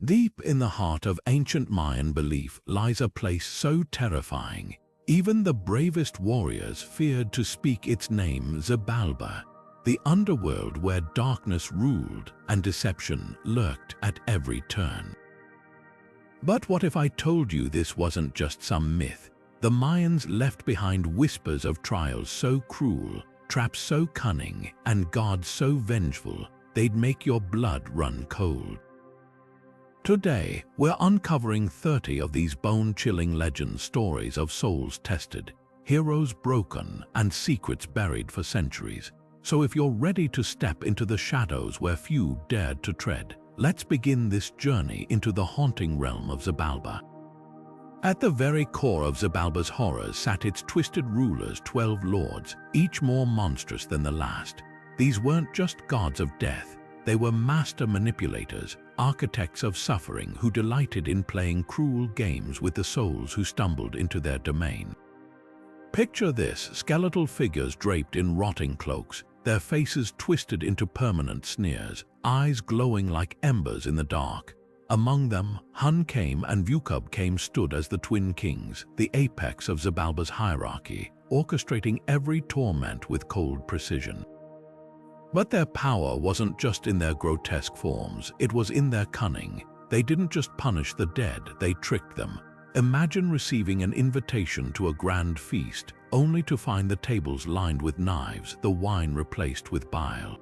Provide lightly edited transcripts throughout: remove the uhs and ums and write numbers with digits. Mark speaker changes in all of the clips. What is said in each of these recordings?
Speaker 1: Deep in the heart of ancient Mayan belief lies a place so terrifying, even the bravest warriors feared to speak its name: Xibalba, the underworld where darkness ruled and deception lurked at every turn. But what if I told you this wasn't just some myth? The Mayans left behind whispers of trials so cruel, traps so cunning, and gods so vengeful they'd make your blood run cold. Today, we're uncovering 30 of these bone-chilling legend stories of souls tested, heroes broken, and secrets buried for centuries. So if you're ready to step into the shadows where few dared to tread, let's begin this journey into the haunting realm of Xibalba. At the very core of Xibalba's horrors sat its twisted rulers, 12 lords, each more monstrous than the last. These weren't just gods of death, they were master manipulators, architects of suffering who delighted in playing cruel games with the souls who stumbled into their domain. Picture this: skeletal figures draped in rotting cloaks, their faces twisted into permanent sneers, eyes glowing like embers in the dark. Among them, Hun came and Vukub came stood as the twin kings, the apex of Xibalba's hierarchy, orchestrating every torment with cold precision. But their power wasn't just in their grotesque forms, it was in their cunning. They didn't just punish the dead, they tricked them. Imagine receiving an invitation to a grand feast, only to find the tables lined with knives, the wine replaced with bile.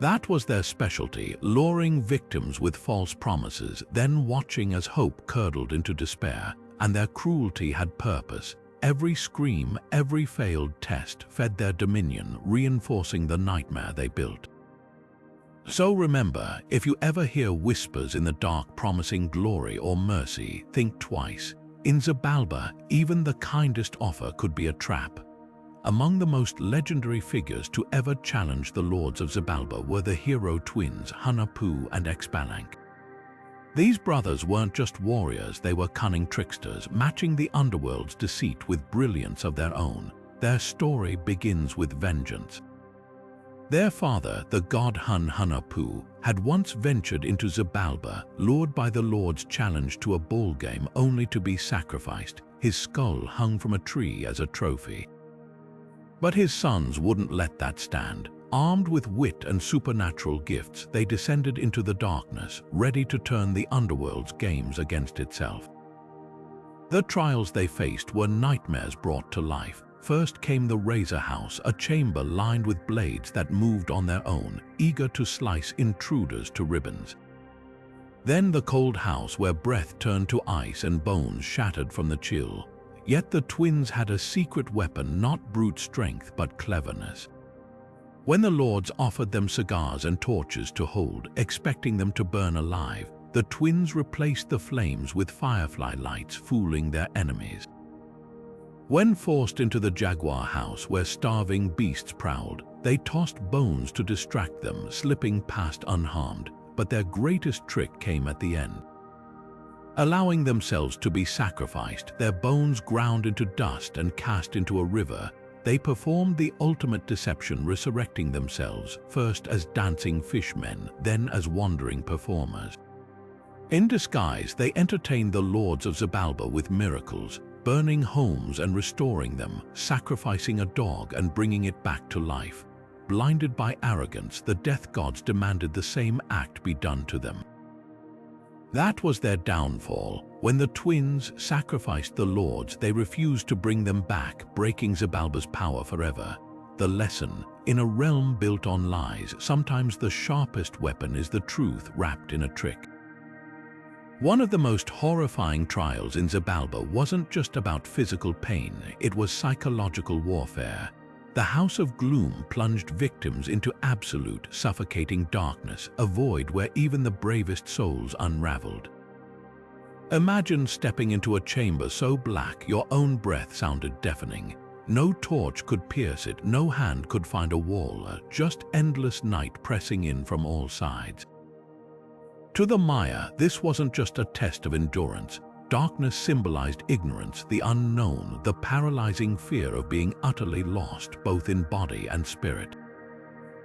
Speaker 1: That was their specialty, luring victims with false promises, then watching as hope curdled into despair. And their cruelty had purpose. Every scream, every failed test fed their dominion, reinforcing the nightmare they built. So remember, if you ever hear whispers in the dark promising glory or mercy, think twice. In Xibalba, even the kindest offer could be a trap. Among the most legendary figures to ever challenge the Lords of Xibalba were the hero twins Hunahpu and Xbalanque. These brothers weren't just warriors, they were cunning tricksters, matching the underworld's deceit with brilliance of their own. Their story begins with vengeance. Their father, the god Hunahpu, had once ventured into Xibalba, lured by the Lord's challenge to a ball game only to be sacrificed, his skull hung from a tree as a trophy. But his sons wouldn't let that stand. Armed with wit and supernatural gifts, they descended into the darkness, ready to turn the underworld's games against itself. The trials they faced were nightmares brought to life. First came the Razor House, a chamber lined with blades that moved on their own, eager to slice intruders to ribbons. Then the Cold House, where breath turned to ice and bones shattered from the chill. Yet the twins had a secret weapon, not brute strength but cleverness. When the lords offered them cigars and torches to hold, expecting them to burn alive, the twins replaced the flames with firefly lights, fooling their enemies. When forced into the Jaguar house where starving beasts prowled, they tossed bones to distract them, slipping past unharmed. But their greatest trick came at the end. Allowing themselves to be sacrificed, their bones ground into dust and cast into a river, they performed the ultimate deception, resurrecting themselves, first as dancing fishmen, then as wandering performers. In disguise, they entertained the Lords of Xibalba with miracles, burning homes and restoring them, sacrificing a dog and bringing it back to life. Blinded by arrogance, the death gods demanded the same act be done to them. That was their downfall. When the twins sacrificed the lords, they refused to bring them back, breaking Xibalba's power forever. The lesson: in a realm built on lies, sometimes the sharpest weapon is the truth wrapped in a trick. One of the most horrifying trials in Xibalba wasn't just about physical pain, it was psychological warfare. The House of Gloom plunged victims into absolute, suffocating darkness, a void where even the bravest souls unraveled. Imagine stepping into a chamber so black your own breath sounded deafening. No torch could pierce it, no hand could find a wall, just endless night pressing in from all sides. To the Maya, this wasn't just a test of endurance. Darkness symbolized ignorance, the unknown, the paralyzing fear of being utterly lost, both in body and spirit.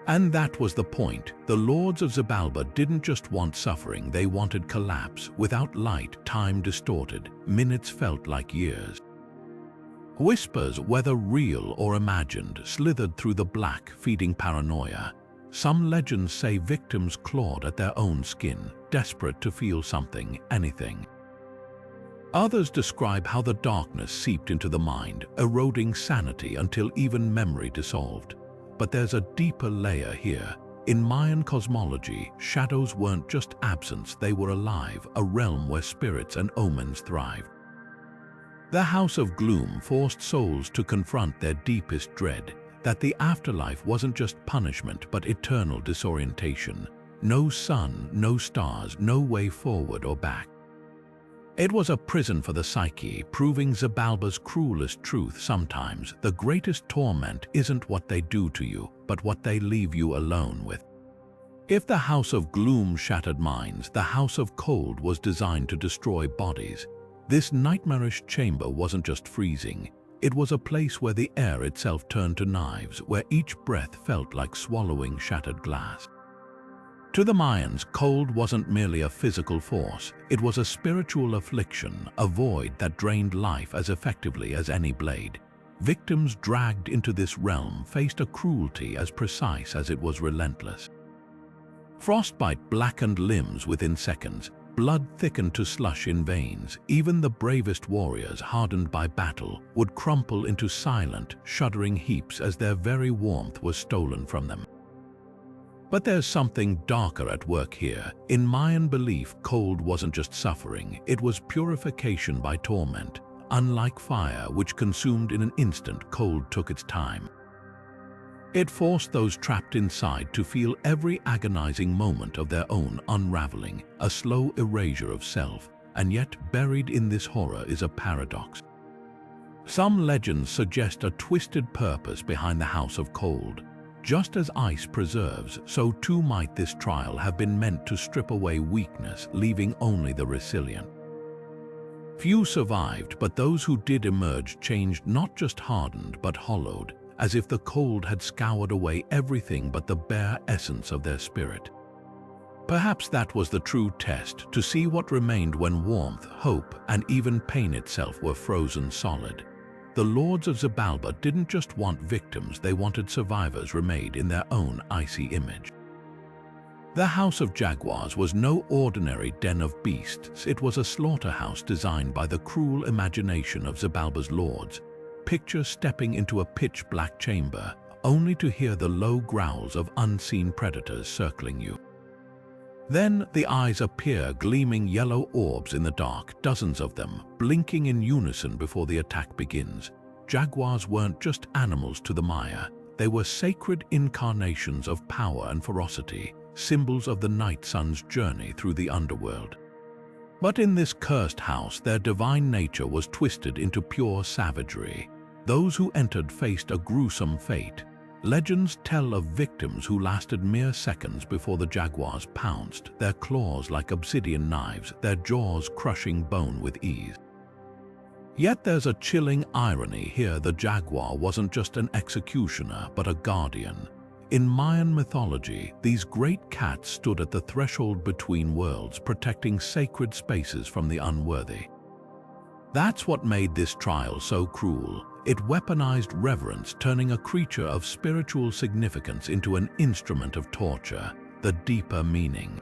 Speaker 1: And that was the point. The Lords of Xibalba didn't just want suffering, they wanted collapse. Without light, time distorted, minutes felt like years. Whispers, whether real or imagined, slithered through the black, feeding paranoia. Some legends say victims clawed at their own skin, desperate to feel something, anything. Others describe how the darkness seeped into the mind, eroding sanity until even memory dissolved. But there's a deeper layer here. In Mayan cosmology, shadows weren't just absence, they were alive, a realm where spirits and omens thrived. The House of Gloom forced souls to confront their deepest dread, that the afterlife wasn't just punishment but eternal disorientation. No sun, no stars, no way forward or back. It was a prison for the psyche, proving Xibalba's cruelest truth sometimes. The greatest torment isn't what they do to you, but what they leave you alone with. If the House of Gloom shattered minds, the House of Cold was designed to destroy bodies. This nightmarish chamber wasn't just freezing. It was a place where the air itself turned to knives, where each breath felt like swallowing shattered glass. To the Mayans, cold wasn't merely a physical force, it was a spiritual affliction, a void that drained life as effectively as any blade. Victims dragged into this realm faced a cruelty as precise as it was relentless. Frostbite blackened limbs within seconds, blood thickened to slush in veins. Even the bravest warriors, hardened by battle, would crumple into silent, shuddering heaps as their very warmth was stolen from them. But there's something darker at work here. In Mayan belief, cold wasn't just suffering, it was purification by torment. Unlike fire, which consumed in an instant, cold took its time. It forced those trapped inside to feel every agonizing moment of their own unraveling, a slow erasure of self, and yet buried in this horror is a paradox. Some legends suggest a twisted purpose behind the House of Cold. Just as ice preserves, so too might this trial have been meant to strip away weakness, leaving only the resilient. Few survived, but those who did emerge changed, not just hardened, but hollowed, as if the cold had scoured away everything but the bare essence of their spirit. Perhaps that was the true test, to see what remained when warmth, hope, and even pain itself were frozen solid. The Lords of Xibalba didn't just want victims, they wanted survivors remade in their own icy image. The House of Jaguars was no ordinary den of beasts, it was a slaughterhouse designed by the cruel imagination of Xibalba's lords. Picture stepping into a pitch-black chamber, only to hear the low growls of unseen predators circling you. Then the eyes appear, gleaming yellow orbs in the dark, dozens of them, blinking in unison before the attack begins. Jaguars weren't just animals to the Maya, they were sacred incarnations of power and ferocity, symbols of the night sun's journey through the underworld. But in this cursed house, their divine nature was twisted into pure savagery. Those who entered faced a gruesome fate. Legends tell of victims who lasted mere seconds before the Jaguars pounced, their claws like obsidian knives, their jaws crushing bone with ease. Yet there's a chilling irony here. The Jaguar wasn't just an executioner, but a guardian. In Mayan mythology, these great cats stood at the threshold between worlds, protecting sacred spaces from the unworthy. That's what made this trial so cruel. It weaponized reverence, turning a creature of spiritual significance into an instrument of torture, the deeper meaning.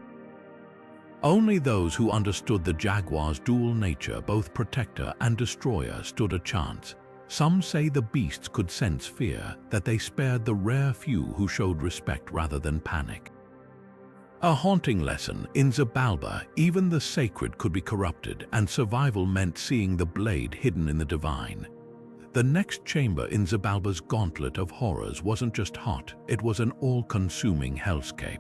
Speaker 1: Only those who understood the Jaguar's dual nature, both protector and destroyer, stood a chance. Some say the beasts could sense fear, that they spared the rare few who showed respect rather than panic. A haunting lesson: in Xibalba, even the sacred could be corrupted, and survival meant seeing the blade hidden in the divine. The next chamber in Xibalba's gauntlet of horrors wasn't just hot, it was an all-consuming hellscape.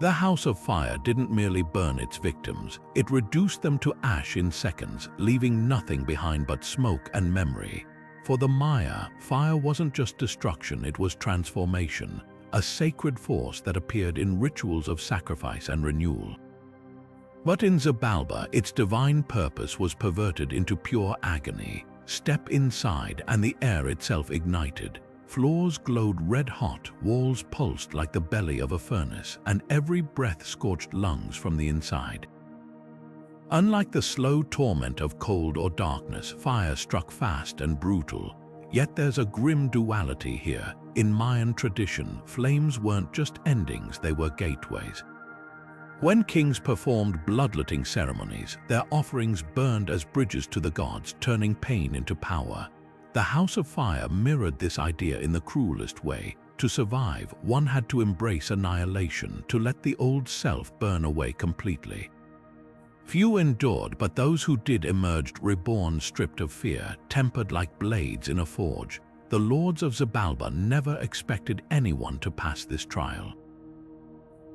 Speaker 1: The House of Fire didn't merely burn its victims, it reduced them to ash in seconds, leaving nothing behind but smoke and memory. For the Maya, fire wasn't just destruction, it was transformation, a sacred force that appeared in rituals of sacrifice and renewal. But in Xibalba, its divine purpose was perverted into pure agony. Step inside and the air itself ignited. Floors glowed red-hot, walls pulsed like the belly of a furnace, and every breath scorched lungs from the inside. Unlike the slow torment of cold or darkness, fire struck fast and brutal. Yet there's a grim duality here. In Mayan tradition, flames weren't just endings, they were gateways. When kings performed bloodletting ceremonies, their offerings burned as bridges to the gods, turning pain into power. The House of Fire mirrored this idea in the cruelest way. To survive, one had to embrace annihilation, to let the old self burn away completely. Few endured, but those who did emerged reborn, stripped of fear, tempered like blades in a forge. The Lords of Xibalba never expected anyone to pass this trial.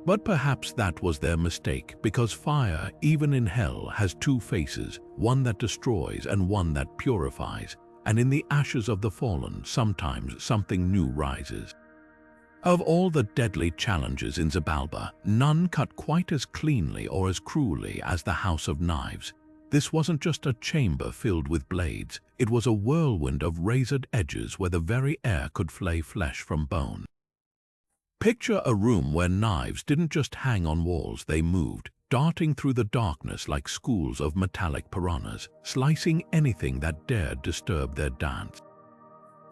Speaker 1: But perhaps that was their mistake, because fire, even in hell, has two faces, one that destroys and one that purifies. And in the ashes of the fallen, sometimes something new rises. Of all the deadly challenges in Xibalba, none cut quite as cleanly or as cruelly as the House of Knives. This wasn't just a chamber filled with blades, it was a whirlwind of razored edges where the very air could flay flesh from bone. Picture a room where knives didn't just hang on walls, they moved, darting through the darkness like schools of metallic piranhas, slicing anything that dared disturb their dance.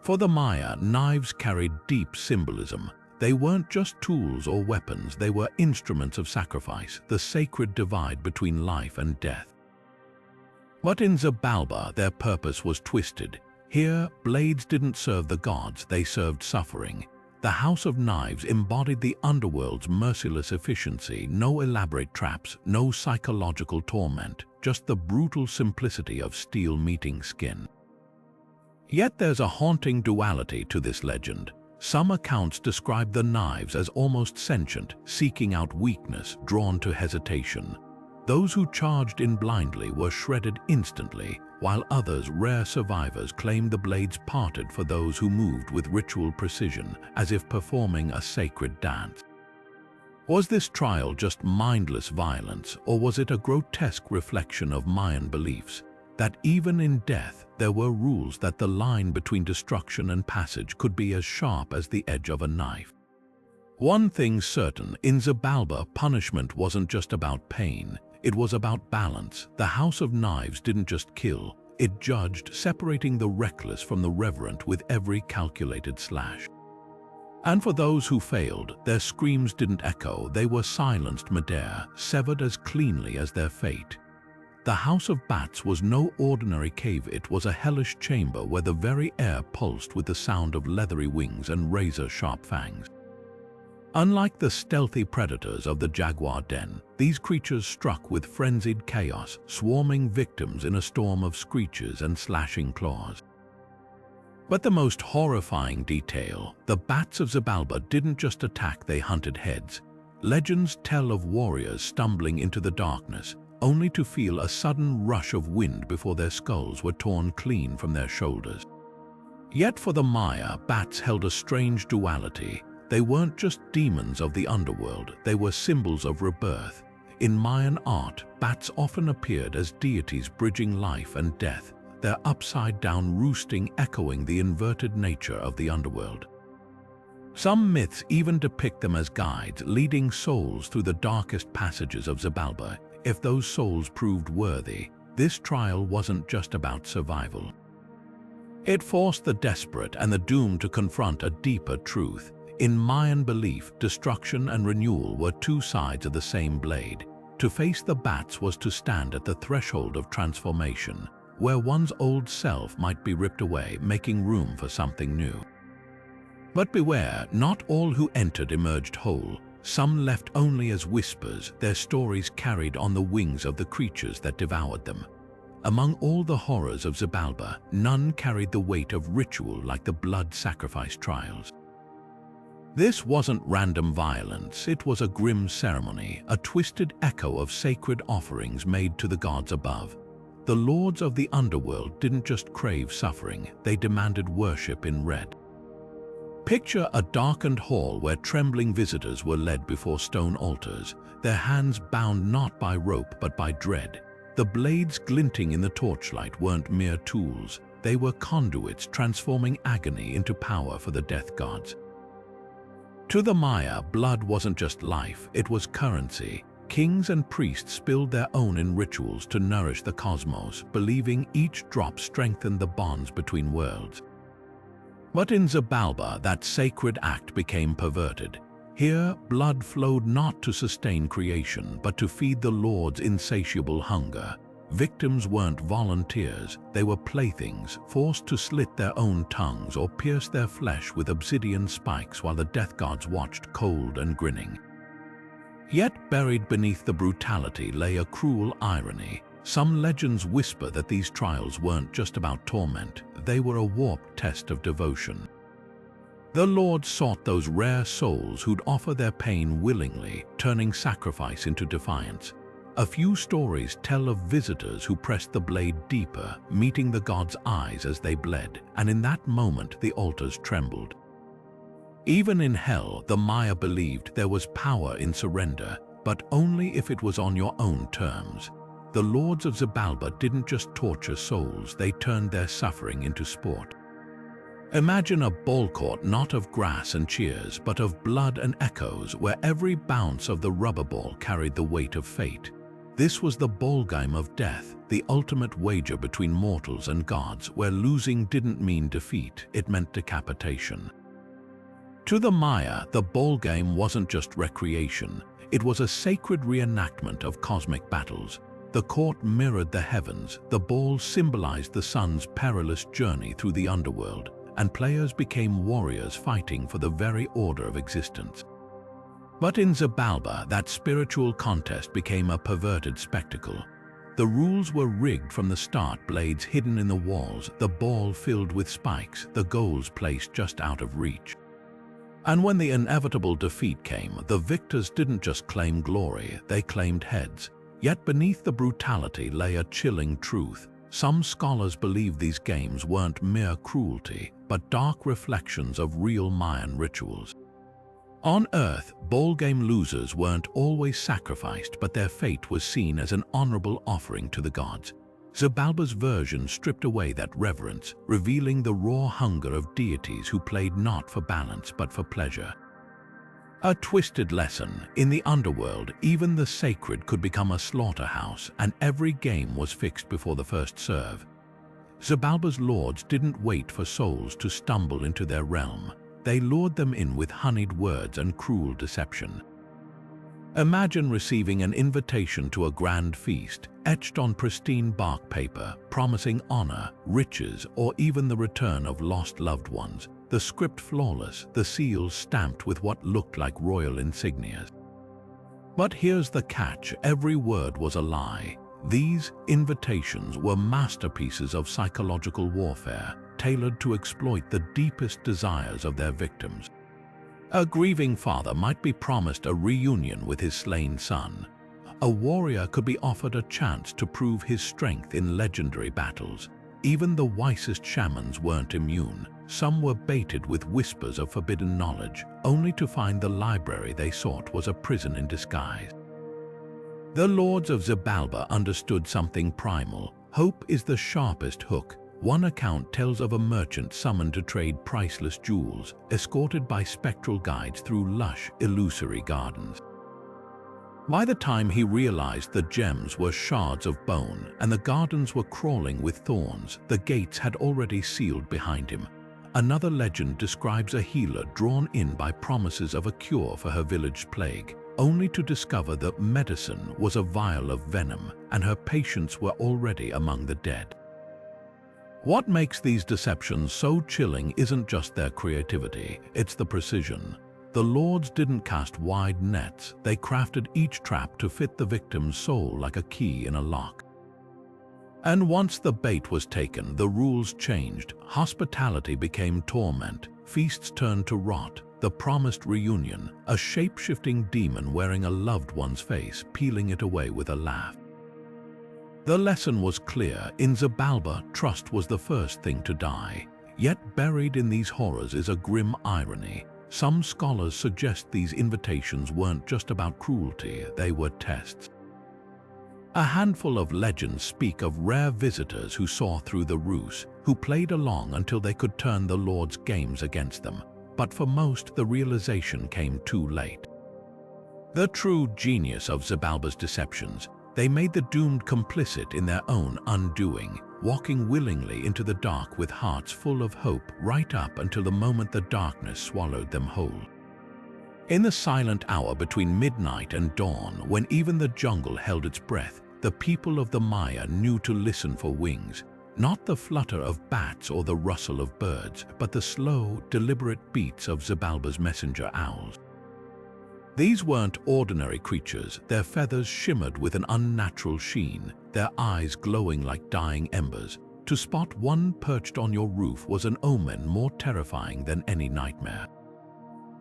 Speaker 1: For the Maya, knives carried deep symbolism. They weren't just tools or weapons, they were instruments of sacrifice, the sacred divide between life and death. But in Xibalba, their purpose was twisted. Here, blades didn't serve the gods, they served suffering. The House of Knives embodied the underworld's merciless efficiency, no elaborate traps, no psychological torment, just the brutal simplicity of steel meeting skin. Yet there's a haunting duality to this legend. Some accounts describe the knives as almost sentient, seeking out weakness, drawn to hesitation. Those who charged in blindly were shredded instantly, while others, rare survivors, claimed the blades parted for those who moved with ritual precision, as if performing a sacred dance. Was this trial just mindless violence, or was it a grotesque reflection of Mayan beliefs? That even in death, there were rules, that the line between destruction and passage could be as sharp as the edge of a knife. One thing's certain, in Xibalba, punishment wasn't just about pain. It was about balance. The House of Knives didn't just kill, it judged, separating the reckless from the reverent with every calculated slash. And for those who failed, their screams didn't echo, they were silenced midair, severed as cleanly as their fate. The House of Bats was no ordinary cave, it was a hellish chamber where the very air pulsed with the sound of leathery wings and razor-sharp fangs. Unlike the stealthy predators of the Jaguar den, these creatures struck with frenzied chaos, swarming victims in a storm of screeches and slashing claws. But the most horrifying detail, the bats of Xibalba didn't just attack, they hunted heads. Legends tell of warriors stumbling into the darkness, only to feel a sudden rush of wind before their skulls were torn clean from their shoulders. Yet for the Maya, bats held a strange duality. They weren't just demons of the underworld, they were symbols of rebirth. In Mayan art, bats often appeared as deities bridging life and death, their upside-down roosting echoing the inverted nature of the underworld. Some myths even depict them as guides, leading souls through the darkest passages of Xibalba. If those souls proved worthy, this trial wasn't just about survival. It forced the desperate and the doomed to confront a deeper truth. In Mayan belief, destruction and renewal were two sides of the same blade. To face the bats was to stand at the threshold of transformation, where one's old self might be ripped away, making room for something new. But beware, not all who entered emerged whole. Some left only as whispers, their stories carried on the wings of the creatures that devoured them. Among all the horrors of Xibalba, none carried the weight of ritual like the blood sacrifice trials. This wasn't random violence, it was a grim ceremony, a twisted echo of sacred offerings made to the gods above. The lords of the underworld didn't just crave suffering, they demanded worship in red. Picture a darkened hall where trembling visitors were led before stone altars, their hands bound not by rope but by dread. The blades glinting in the torchlight weren't mere tools, They were conduits transforming agony into power for the death gods. To the Maya, blood wasn't just life, it was currency. Kings and priests spilled their own in rituals to nourish the cosmos, believing each drop strengthened the bonds between worlds. But in Xibalba, that sacred act became perverted. Here, blood flowed not to sustain creation, but to feed the Lord's insatiable hunger. Victims weren't volunteers, they were playthings, forced to slit their own tongues or pierce their flesh with obsidian spikes while the death gods watched cold and grinning. Yet buried beneath the brutality lay a cruel irony. Some legends whisper that these trials weren't just about torment, they were a warped test of devotion. The Lord sought those rare souls who'd offer their pain willingly, turning sacrifice into defiance. A few stories tell of visitors who pressed the blade deeper, meeting the gods' eyes as they bled, and in that moment the altars trembled. Even in hell, the Maya believed there was power in surrender, but only if it was on your own terms. The Lords of Xibalba didn't just torture souls, they turned their suffering into sport. Imagine a ball court not of grass and cheers, but of blood and echoes, where every bounce of the rubber ball carried the weight of fate. This was the Ballgame of Death, the ultimate wager between mortals and gods, where losing didn't mean defeat, it meant decapitation. To the Maya, the ballgame wasn't just recreation, it was a sacred reenactment of cosmic battles. The court mirrored the heavens, the ball symbolized the sun's perilous journey through the underworld, and players became warriors fighting for the very order of existence. But in Xibalba, that spiritual contest became a perverted spectacle. The rules were rigged from the start, blades hidden in the walls, the ball filled with spikes, the goals placed just out of reach. And when the inevitable defeat came, the victors didn't just claim glory, they claimed heads. Yet beneath the brutality lay a chilling truth. Some scholars believe these games weren't mere cruelty, but dark reflections of real Mayan rituals. On Earth, ballgame losers weren't always sacrificed, but their fate was seen as an honorable offering to the gods. Xibalba's version stripped away that reverence, revealing the raw hunger of deities who played not for balance but for pleasure. A twisted lesson. In the underworld, even the sacred could become a slaughterhouse, and every game was fixed before the first serve. Xibalba's lords didn't wait for souls to stumble into their realm. They lured them in with honeyed words and cruel deception. Imagine receiving an invitation to a grand feast, etched on pristine bark paper, promising honor, riches, or even the return of lost loved ones. The script flawless, the seals stamped with what looked like royal insignias. But here's the catch, every word was a lie. These invitations were masterpieces of psychological warfare, tailored to exploit the deepest desires of their victims. A grieving father might be promised a reunion with his slain son. A warrior could be offered a chance to prove his strength in legendary battles. Even the wisest shamans weren't immune. Some were baited with whispers of forbidden knowledge, only to find the library they sought was a prison in disguise. The Lords of Xibalba understood something primal. Hope is the sharpest hook. One account tells of a merchant summoned to trade priceless jewels, escorted by spectral guides through lush, illusory gardens. By the time he realized the gems were shards of bone and the gardens were crawling with thorns, the gates had already sealed behind him. Another legend describes a healer drawn in by promises of a cure for her village's plague, only to discover that medicine was a vial of venom and her patients were already among the dead. What makes these deceptions so chilling isn't just their creativity, it's the precision. The lords didn't cast wide nets, they crafted each trap to fit the victim's soul like a key in a lock. And once the bait was taken, the rules changed. Hospitality became torment, feasts turned to rot, the promised reunion, a shape-shifting demon wearing a loved one's face, peeling it away with a laugh. The lesson was clear. In Xibalba, trust was the first thing to die. Yet buried in these horrors is a grim irony. Some scholars suggest these invitations weren't just about cruelty, they were tests. A handful of legends speak of rare visitors who saw through the ruse, who played along until they could turn the Lord's games against them. But for most, the realization came too late. The true genius of Xibalba's deceptions, they made the doomed complicit in their own undoing, walking willingly into the dark with hearts full of hope right up until the moment the darkness swallowed them whole. In the silent hour between midnight and dawn, when even the jungle held its breath, the people of the Maya knew to listen for wings, not the flutter of bats or the rustle of birds, but the slow, deliberate beats of Xibalba's messenger owls. These weren't ordinary creatures. Their feathers shimmered with an unnatural sheen, their eyes glowing like dying embers. To spot one perched on your roof was an omen more terrifying than any nightmare.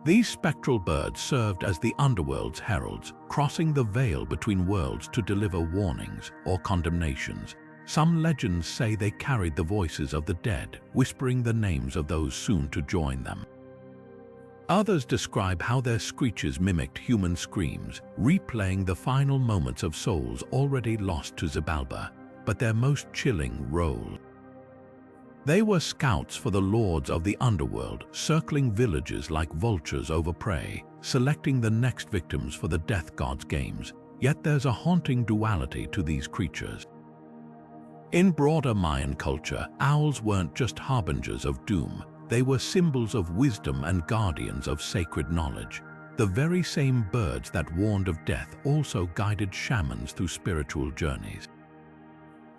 Speaker 1: These spectral birds served as the underworld's heralds, crossing the veil between worlds to deliver warnings or condemnations. Some legends say they carried the voices of the dead, whispering the names of those soon to join them. Others describe how their screeches mimicked human screams, replaying the final moments of souls already lost to Xibalba, but their most chilling role. They were scouts for the Lords of the Underworld, circling villages like vultures over prey, selecting the next victims for the Death God's games. Yet there's a haunting duality to these creatures. In broader Mayan culture, owls weren't just harbingers of doom. They were symbols of wisdom and guardians of sacred knowledge. The very same birds that warned of death also guided shamans through spiritual journeys.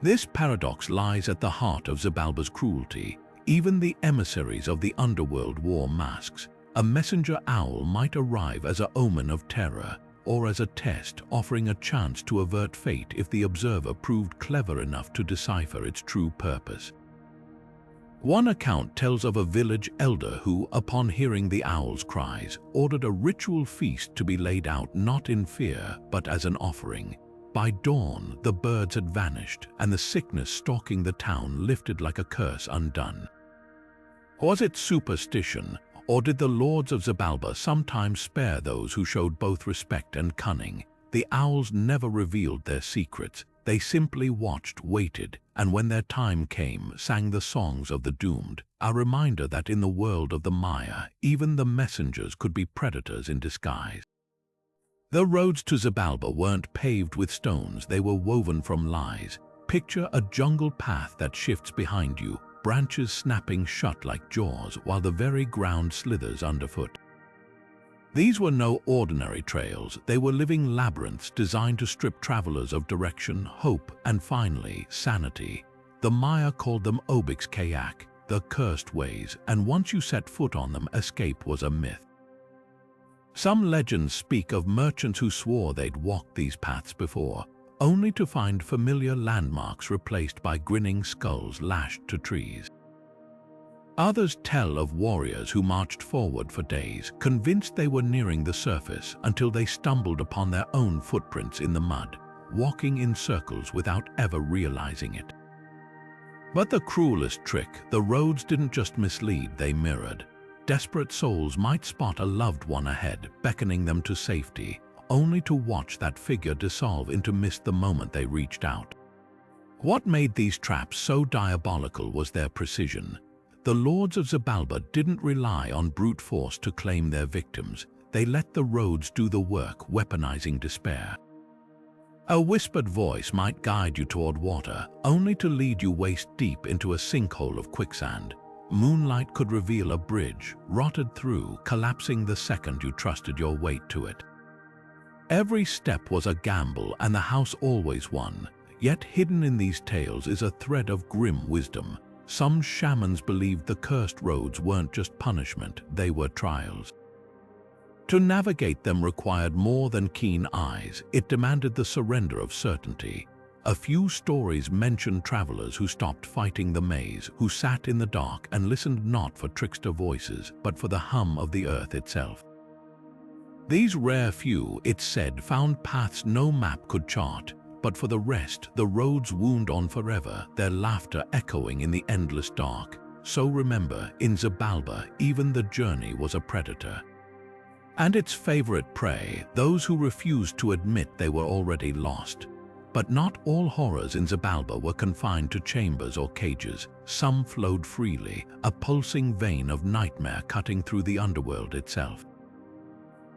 Speaker 1: This paradox lies at the heart of Xibalba's cruelty. Even the emissaries of the underworld wore masks. A messenger owl might arrive as an omen of terror, or as a test, offering a chance to avert fate if the observer proved clever enough to decipher its true purpose. One account tells of a village elder who, upon hearing the owl's cries, ordered a ritual feast to be laid out not in fear, but as an offering. By dawn, the birds had vanished, and the sickness stalking the town lifted like a curse undone. Was it superstition, or did the Lords of Xibalba sometimes spare those who showed both respect and cunning? The owls never revealed their secrets. They simply watched, waited, and when their time came, sang the songs of the doomed, a reminder that in the world of the Maya, even the messengers could be predators in disguise. The roads to Xibalba weren't paved with stones, they were woven from lies. Picture a jungle path that shifts behind you, branches snapping shut like jaws while the very ground slithers underfoot. These were no ordinary trails, they were living labyrinths designed to strip travelers of direction, hope, and finally, sanity. The Maya called them Obix Kayak, the cursed ways, and once you set foot on them, escape was a myth. Some legends speak of merchants who swore they'd walked these paths before, only to find familiar landmarks replaced by grinning skulls lashed to trees. Others tell of warriors who marched forward for days, convinced they were nearing the surface until they stumbled upon their own footprints in the mud, walking in circles without ever realizing it. But the cruelest trick, the roads didn't just mislead, they mirrored. Desperate souls might spot a loved one ahead, beckoning them to safety, only to watch that figure dissolve into mist the moment they reached out. What made these traps so diabolical was their precision. The Lords of Xibalba didn't rely on brute force to claim their victims. They let the roads do the work, weaponizing despair. A whispered voice might guide you toward water, only to lead you waist-deep into a sinkhole of quicksand. Moonlight could reveal a bridge, rotted through, collapsing the second you trusted your weight to it. Every step was a gamble, and the house always won. Yet hidden in these tales is a thread of grim wisdom. Some shamans believed the cursed roads weren't just punishment, they were trials. To navigate them required more than keen eyes, it demanded the surrender of certainty. A few stories mention travelers who stopped fighting the maze, who sat in the dark and listened not for trickster voices, but for the hum of the earth itself. These rare few, it's said, found paths no map could chart, but for the rest, the roads wound on forever, their laughter echoing in the endless dark. So remember, in Xibalba, even the journey was a predator. And its favorite prey, those who refused to admit they were already lost. But not all horrors in Xibalba were confined to chambers or cages. Some flowed freely, a pulsing vein of nightmare cutting through the underworld itself.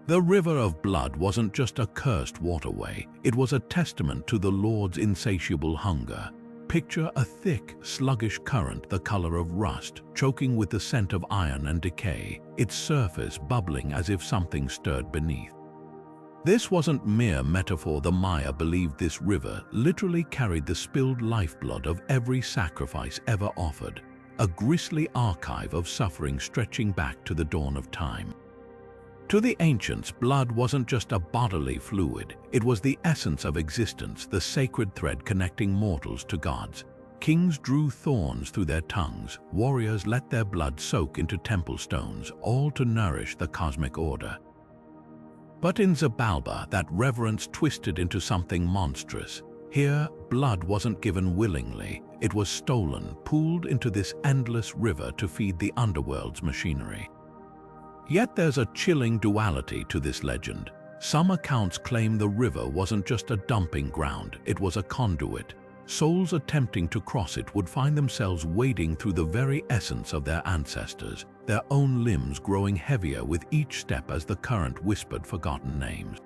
Speaker 1: The River of Blood wasn't just a cursed waterway, it was a testament to the Lord's insatiable hunger. Picture a thick, sluggish current the color of rust, choking with the scent of iron and decay, its surface bubbling as if something stirred beneath. This wasn't mere metaphor. The Maya believed this river literally carried the spilled lifeblood of every sacrifice ever offered, a grisly archive of suffering stretching back to the dawn of time. To the ancients, blood wasn't just a bodily fluid, it was the essence of existence, the sacred thread connecting mortals to gods. Kings drew thorns through their tongues, warriors let their blood soak into temple stones, all to nourish the cosmic order. But in Xibalba, that reverence twisted into something monstrous. Here, blood wasn't given willingly, it was stolen, pooled into this endless river to feed the underworld's machinery. Yet there's a chilling duality to this legend. Some accounts claim the river wasn't just a dumping ground, it was a conduit. Souls attempting to cross it would find themselves wading through the very essence of their ancestors, their own limbs growing heavier with each step as the current whispered forgotten names.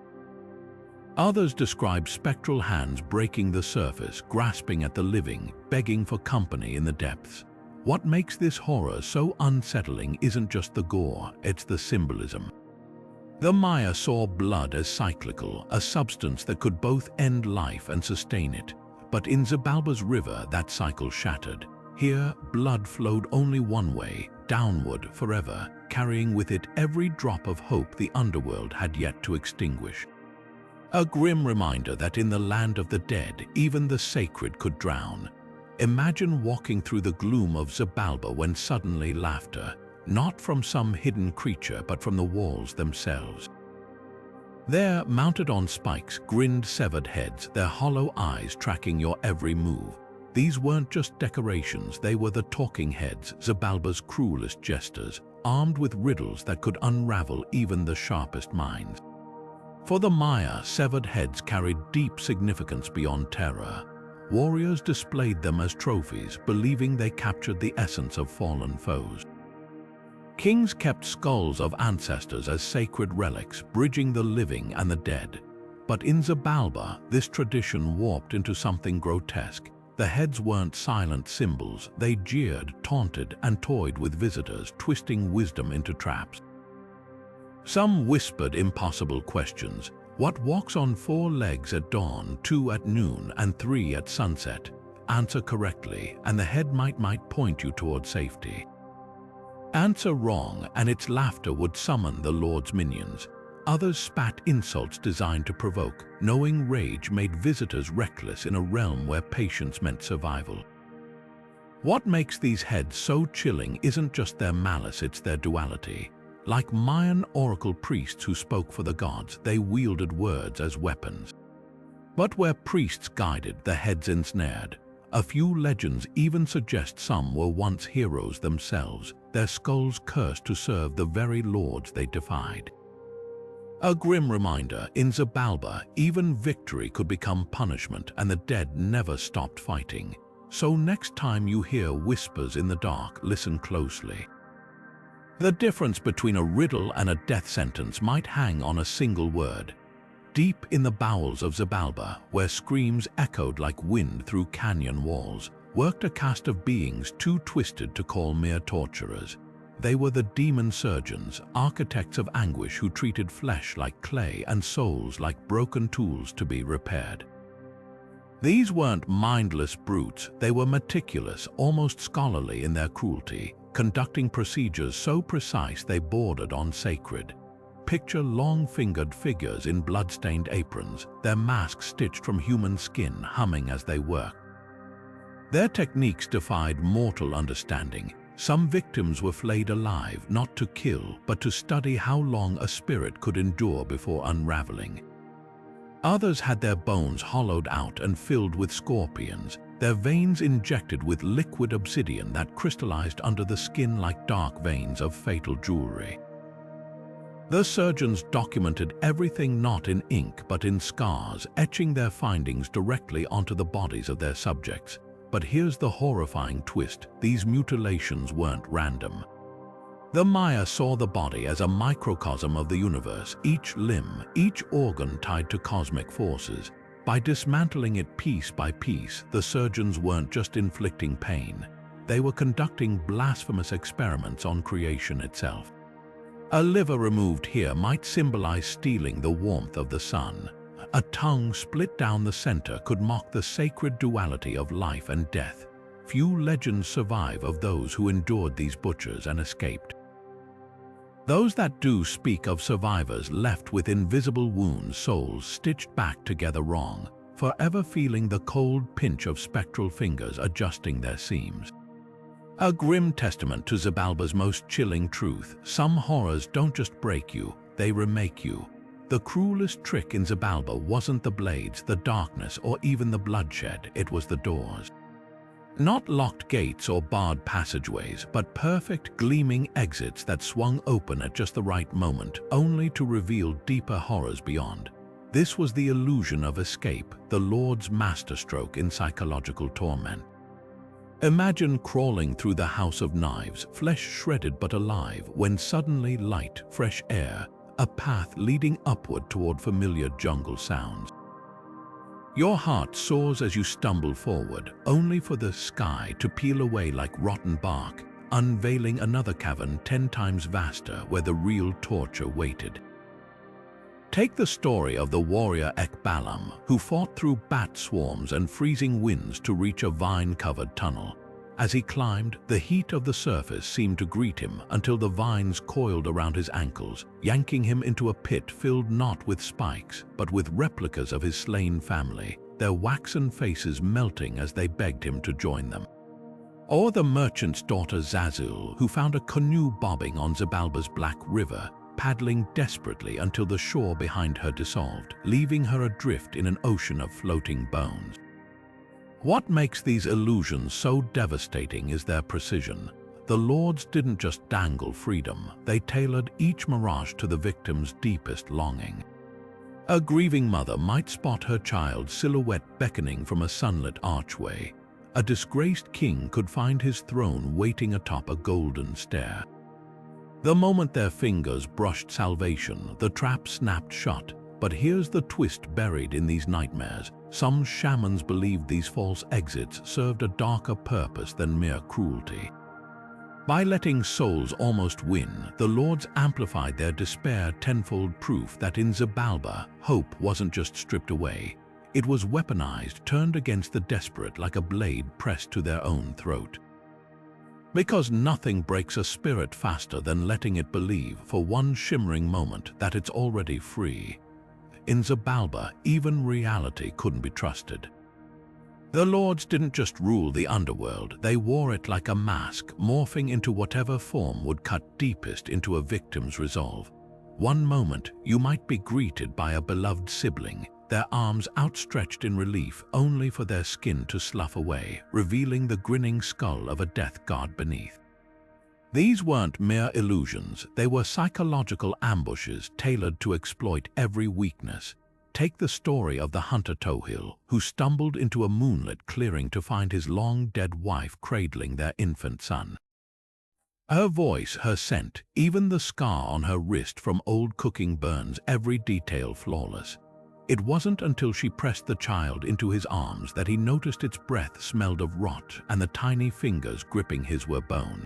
Speaker 1: Others describe spectral hands breaking the surface, grasping at the living, begging for company in the depths. What makes this horror so unsettling isn't just the gore, it's the symbolism. The Maya saw blood as cyclical, a substance that could both end life and sustain it. But in Xibalba's river, that cycle shattered. Here, blood flowed only one way, downward forever, carrying with it every drop of hope the underworld had yet to extinguish. A grim reminder that in the land of the dead, even the sacred could drown. Imagine walking through the gloom of Xibalba when suddenly laughter, not from some hidden creature but from the walls themselves. There, mounted on spikes, grinned severed heads, their hollow eyes tracking your every move. These weren't just decorations, they were the talking heads, Xibalba's cruelest jesters, armed with riddles that could unravel even the sharpest minds. For the Maya, severed heads carried deep significance beyond terror. Warriors displayed them as trophies, believing they captured the essence of fallen foes. Kings kept skulls of ancestors as sacred relics, bridging the living and the dead. But in Xibalba, this tradition warped into something grotesque. The heads weren't silent symbols, they jeered, taunted, and toyed with visitors, twisting wisdom into traps. Some whispered impossible questions. What walks on 4 legs at dawn, 2 at noon, and 3 at sunset? Answer correctly, and the head might point you toward safety. Answer wrong, and its laughter would summon the Lord's minions. Others spat insults designed to provoke, knowing rage made visitors reckless in a realm where patience meant survival. What makes these heads so chilling isn't just their malice, it's their duality. Like Mayan oracle priests who spoke for the gods, they wielded words as weapons. But where priests guided, the heads ensnared. A few legends even suggest some were once heroes themselves, their skulls cursed to serve the very lords they defied. A grim reminder, in Xibalba, even victory could become punishment and the dead never stopped fighting. So next time you hear whispers in the dark, listen closely. The difference between a riddle and a death sentence might hang on a single word. Deep in the bowels of Xibalba, where screams echoed like wind through canyon walls, worked a caste of beings too twisted to call mere torturers. They were the demon surgeons, architects of anguish who treated flesh like clay and souls like broken tools to be repaired. These weren't mindless brutes, they were meticulous, almost scholarly in their cruelty, conducting procedures so precise they bordered on sacred. Picture long-fingered figures in blood-stained aprons, their masks stitched from human skin humming as they worked. Their techniques defied mortal understanding. Some victims were flayed alive, not to kill, but to study how long a spirit could endure before unraveling. Others had their bones hollowed out and filled with scorpions, their veins injected with liquid obsidian that crystallized under the skin like dark veins of fatal jewelry. The surgeons documented everything not in ink but in scars, etching their findings directly onto the bodies of their subjects. But here's the horrifying twist: these mutilations weren't random. The Maya saw the body as a microcosm of the universe, each limb, each organ tied to cosmic forces. By dismantling it piece by piece, the surgeons weren't just inflicting pain. They were conducting blasphemous experiments on creation itself. A liver removed here might symbolize stealing the warmth of the sun. A tongue split down the center could mock the sacred duality of life and death. Few legends survive of those who endured these butchers and escaped. Those that do speak of survivors left with invisible wounds, souls stitched back together wrong, forever feeling the cold pinch of spectral fingers adjusting their seams. A grim testament to Xibalba's most chilling truth: some horrors don't just break you, they remake you. The cruelest trick in Xibalba wasn't the blades, the darkness, or even the bloodshed, it was the doors. Not locked gates or barred passageways, but perfect gleaming exits that swung open at just the right moment, only to reveal deeper horrors beyond. This was the illusion of escape, the Lord's masterstroke in psychological torment. Imagine crawling through the House of Knives, flesh shredded but alive, when suddenly light, fresh air, a path leading upward toward familiar jungle sounds. Your heart soars as you stumble forward, only for the sky to peel away like rotten bark, unveiling another cavern 10 times vaster where the real torture waited. Take the story of the warrior Ekbalam, who fought through bat swarms and freezing winds to reach a vine-covered tunnel. As he climbed, the heat of the surface seemed to greet him until the vines coiled around his ankles, yanking him into a pit filled not with spikes, but with replicas of his slain family, their waxen faces melting as they begged him to join them. Or the merchant's daughter Zazul, who found a canoe bobbing on Xibalba's Black River, paddling desperately until the shore behind her dissolved, leaving her adrift in an ocean of floating bones. What makes these illusions so devastating is their precision. The Lords didn't just dangle freedom, they tailored each mirage to the victim's deepest longing. A grieving mother might spot her child's silhouette beckoning from a sunlit archway. A disgraced king could find his throne waiting atop a golden stair. The moment their fingers brushed salvation, the trap snapped shut. But here's the twist buried in these nightmares. Some shamans believed these false exits served a darker purpose than mere cruelty. By letting souls almost win, the Lords amplified their despair tenfold, proof that in Xibalba, hope wasn't just stripped away. It was weaponized, turned against the desperate like a blade pressed to their own throat. Because nothing breaks a spirit faster than letting it believe for one shimmering moment that it's already free. In Xibalba, even reality couldn't be trusted. The Lords didn't just rule the underworld, they wore it like a mask, morphing into whatever form would cut deepest into a victim's resolve. One moment, you might be greeted by a beloved sibling, their arms outstretched in relief, only for their skin to slough away, revealing the grinning skull of a death god beneath. These weren't mere illusions, they were psychological ambushes tailored to exploit every weakness. Take the story of the hunter Tohil, who stumbled into a moonlit clearing to find his long-dead wife cradling their infant son. Her voice, her scent, even the scar on her wrist from old cooking burns, every detail flawless. It wasn't until she pressed the child into his arms that he noticed its breath smelled of rot and the tiny fingers gripping his were bone.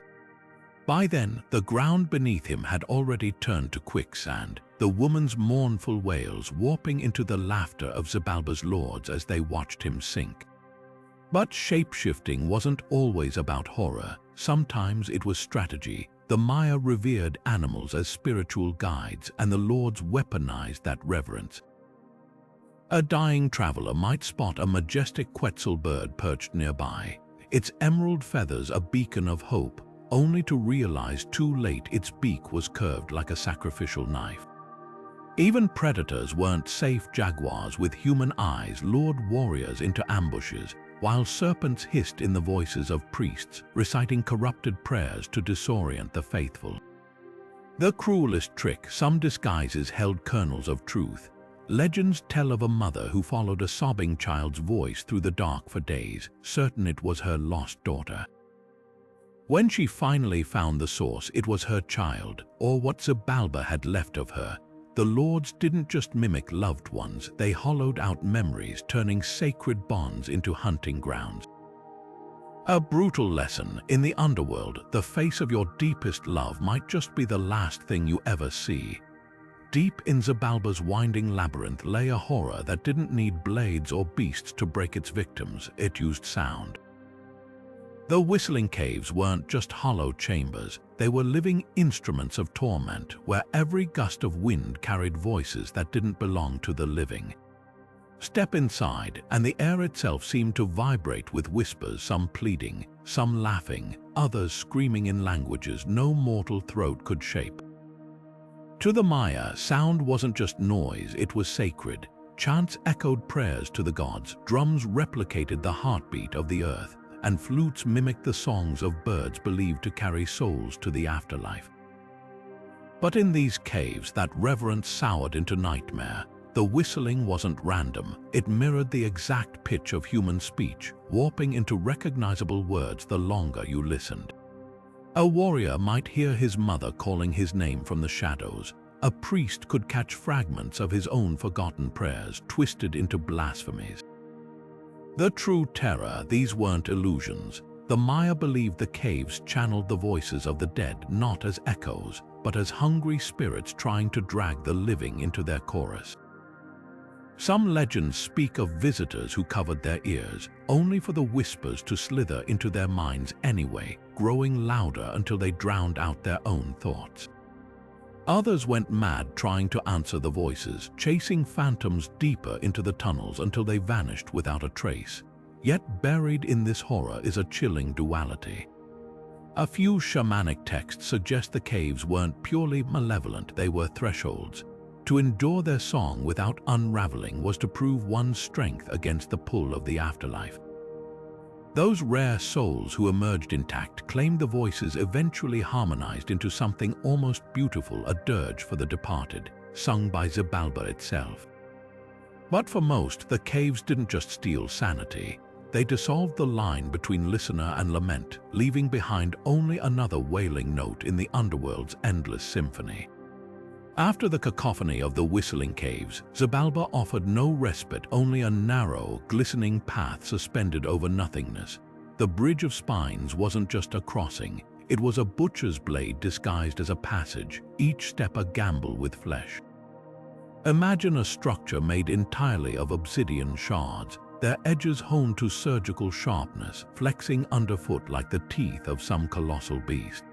Speaker 1: By then, the ground beneath him had already turned to quicksand, the woman's mournful wails warping into the laughter of Xibalba's lords as they watched him sink. But shape-shifting wasn't always about horror. Sometimes it was strategy. The Maya revered animals as spiritual guides, and the lords weaponized that reverence. A dying traveler might spot a majestic quetzal bird perched nearby, its emerald feathers a beacon of hope, only to realize too late its beak was curved like a sacrificial knife. Even predators weren't safe. Jaguars with human eyes lured warriors into ambushes, while serpents hissed in the voices of priests, reciting corrupted prayers to disorient the faithful. The cruelest trick, some disguises held kernels of truth. Legends tell of a mother who followed a sobbing child's voice through the dark for days, certain it was her lost daughter. When she finally found the source, it was her child, or what Xibalba had left of her. The lords didn't just mimic loved ones, they hollowed out memories, turning sacred bonds into hunting grounds. A brutal lesson: in the underworld, the face of your deepest love might just be the last thing you ever see. Deep in Xibalba's winding labyrinth lay a horror that didn't need blades or beasts to break its victims, it used sound. The whistling caves weren't just hollow chambers, they were living instruments of torment, where every gust of wind carried voices that didn't belong to the living. Step inside, and the air itself seemed to vibrate with whispers, some pleading, some laughing, others screaming in languages no mortal throat could shape. To the Maya, sound wasn't just noise, it was sacred. Chants echoed prayers to the gods, drums replicated the heartbeat of the earth, and flutes mimicked the songs of birds believed to carry souls to the afterlife. But in these caves, that reverence soured into nightmare. The whistling wasn't random, it mirrored the exact pitch of human speech, warping into recognizable words the longer you listened. A warrior might hear his mother calling his name from the shadows. A priest could catch fragments of his own forgotten prayers, twisted into blasphemies. The true terror: these weren't illusions. The Maya believed the caves channeled the voices of the dead, not as echoes, but as hungry spirits trying to drag the living into their chorus. Some legends speak of visitors who covered their ears, only for the whispers to slither into their minds anyway, growing louder until they drowned out their own thoughts. Others went mad trying to answer the voices, chasing phantoms deeper into the tunnels until they vanished without a trace. Yet buried in this horror is a chilling duality. A few shamanic texts suggest the caves weren't purely malevolent, they were thresholds. To endure their song without unraveling was to prove one's strength against the pull of the afterlife. Those rare souls who emerged intact claimed the voices eventually harmonized into something almost beautiful, a dirge for the departed, sung by Xibalba itself. But for most, the caves didn't just steal sanity. They dissolved the line between listener and lament, leaving behind only another wailing note in the underworld's endless symphony. After the cacophony of the whistling caves, Xibalba offered no respite, only a narrow, glistening path suspended over nothingness. The Bridge of Spines wasn't just a crossing, it was a butcher's blade disguised as a passage, each step a gamble with flesh. Imagine a structure made entirely of obsidian shards, their edges honed to surgical sharpness, flexing underfoot like the teeth of some colossal beast.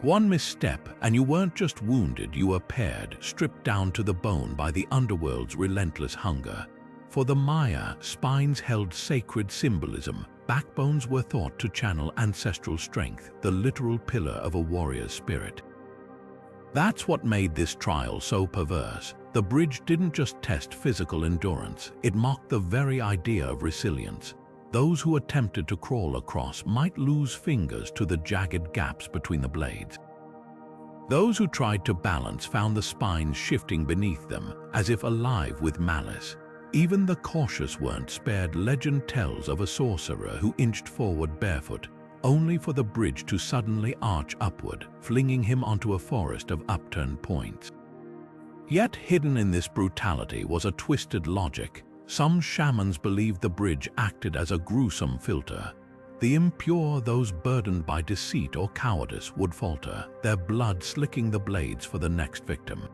Speaker 1: One misstep, and you weren't just wounded, you were pared, stripped down to the bone by the underworld's relentless hunger. For the Maya, spines held sacred symbolism. Backbones were thought to channel ancestral strength, the literal pillar of a warrior's spirit. That's what made this trial so perverse. The bridge didn't just test physical endurance, it mocked the very idea of resilience. Those who attempted to crawl across might lose fingers to the jagged gaps between the blades. Those who tried to balance found the spines shifting beneath them, as if alive with malice. Even the cautious weren't spared. Legend tells of a sorcerer who inched forward barefoot, only for the bridge to suddenly arch upward, flinging him onto a forest of upturned points. Yet hidden in this brutality was a twisted logic. Some shamans believed the bridge acted as a gruesome filter. The impure, those burdened by deceit or cowardice, would falter, their blood slicking the blades for the next victim.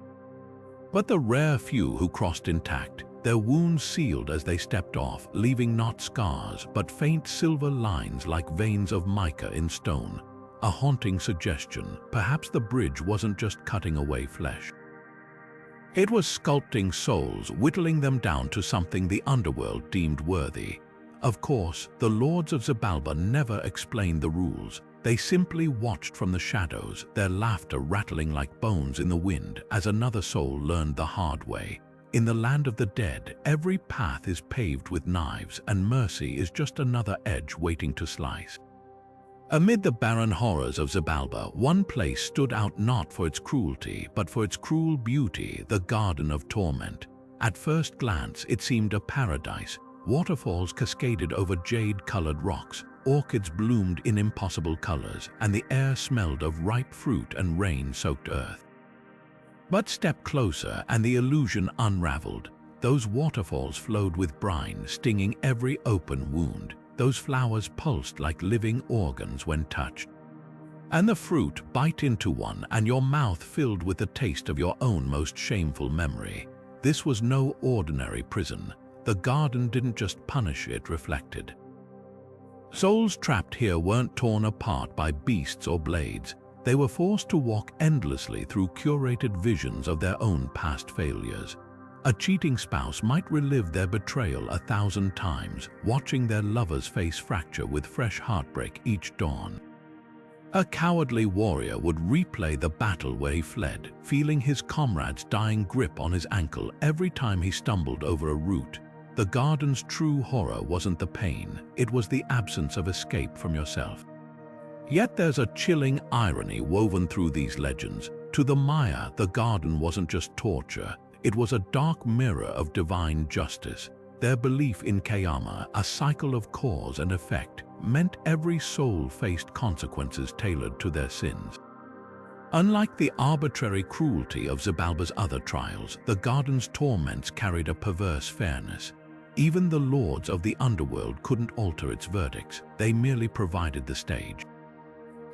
Speaker 1: But the rare few who crossed intact, their wounds sealed as they stepped off, leaving not scars but faint silver lines like veins of mica in stone. A haunting suggestion: perhaps the bridge wasn't just cutting away flesh. It was sculpting souls, whittling them down to something the underworld deemed worthy. Of course, the Lords of Xibalba never explained the rules. They simply watched from the shadows, their laughter rattling like bones in the wind as another soul learned the hard way. In the land of the dead, every path is paved with knives, and mercy is just another edge waiting to slice. Amid the barren horrors of Xibalba, one place stood out not for its cruelty, but for its cruel beauty, the Garden of Torment. At first glance, it seemed a paradise. Waterfalls cascaded over jade-colored rocks, orchids bloomed in impossible colors, and the air smelled of ripe fruit and rain-soaked earth. But step closer, and the illusion unraveled. Those waterfalls flowed with brine, stinging every open wound. Those flowers pulsed like living organs when touched. And the fruit, bite into one, and your mouth filled with the taste of your own most shameful memory. This was no ordinary prison. The garden didn't just punish, it reflected. Souls trapped here weren't torn apart by beasts or blades. They were forced to walk endlessly through curated visions of their own past failures. A cheating spouse might relive their betrayal 1,000 times, watching their lover's face fracture with fresh heartbreak each dawn. A cowardly warrior would replay the battle where he fled, feeling his comrade's dying grip on his ankle every time he stumbled over a root. The garden's true horror wasn't the pain, it was the absence of escape from yourself. Yet there's a chilling irony woven through these legends. To the Maya, the garden wasn't just torture. It was a dark mirror of divine justice. Their belief in Kayama, a cycle of cause and effect, meant every soul faced consequences tailored to their sins. Unlike the arbitrary cruelty of Xibalba's other trials, the garden's torments carried a perverse fairness. Even the Lords of the Underworld couldn't alter its verdicts, they merely provided the stage.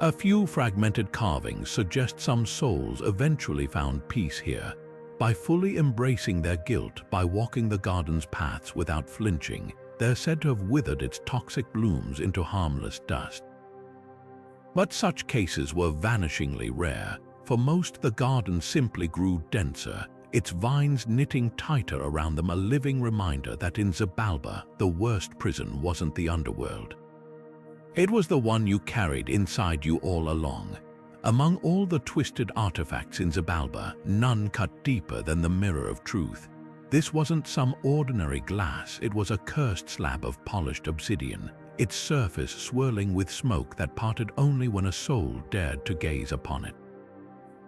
Speaker 1: A few fragmented carvings suggest some souls eventually found peace here. By fully embracing their guilt, by walking the garden's paths without flinching, they're said to have withered its toxic blooms into harmless dust. But such cases were vanishingly rare. For most, the garden simply grew denser, its vines knitting tighter around them, a living reminder that in Xibalba, the worst prison wasn't the underworld. It was the one you carried inside you all along. Among all the twisted artifacts in Xibalba, none cut deeper than the mirror of truth. This wasn't some ordinary glass, it was a cursed slab of polished obsidian, its surface swirling with smoke that parted only when a soul dared to gaze upon it.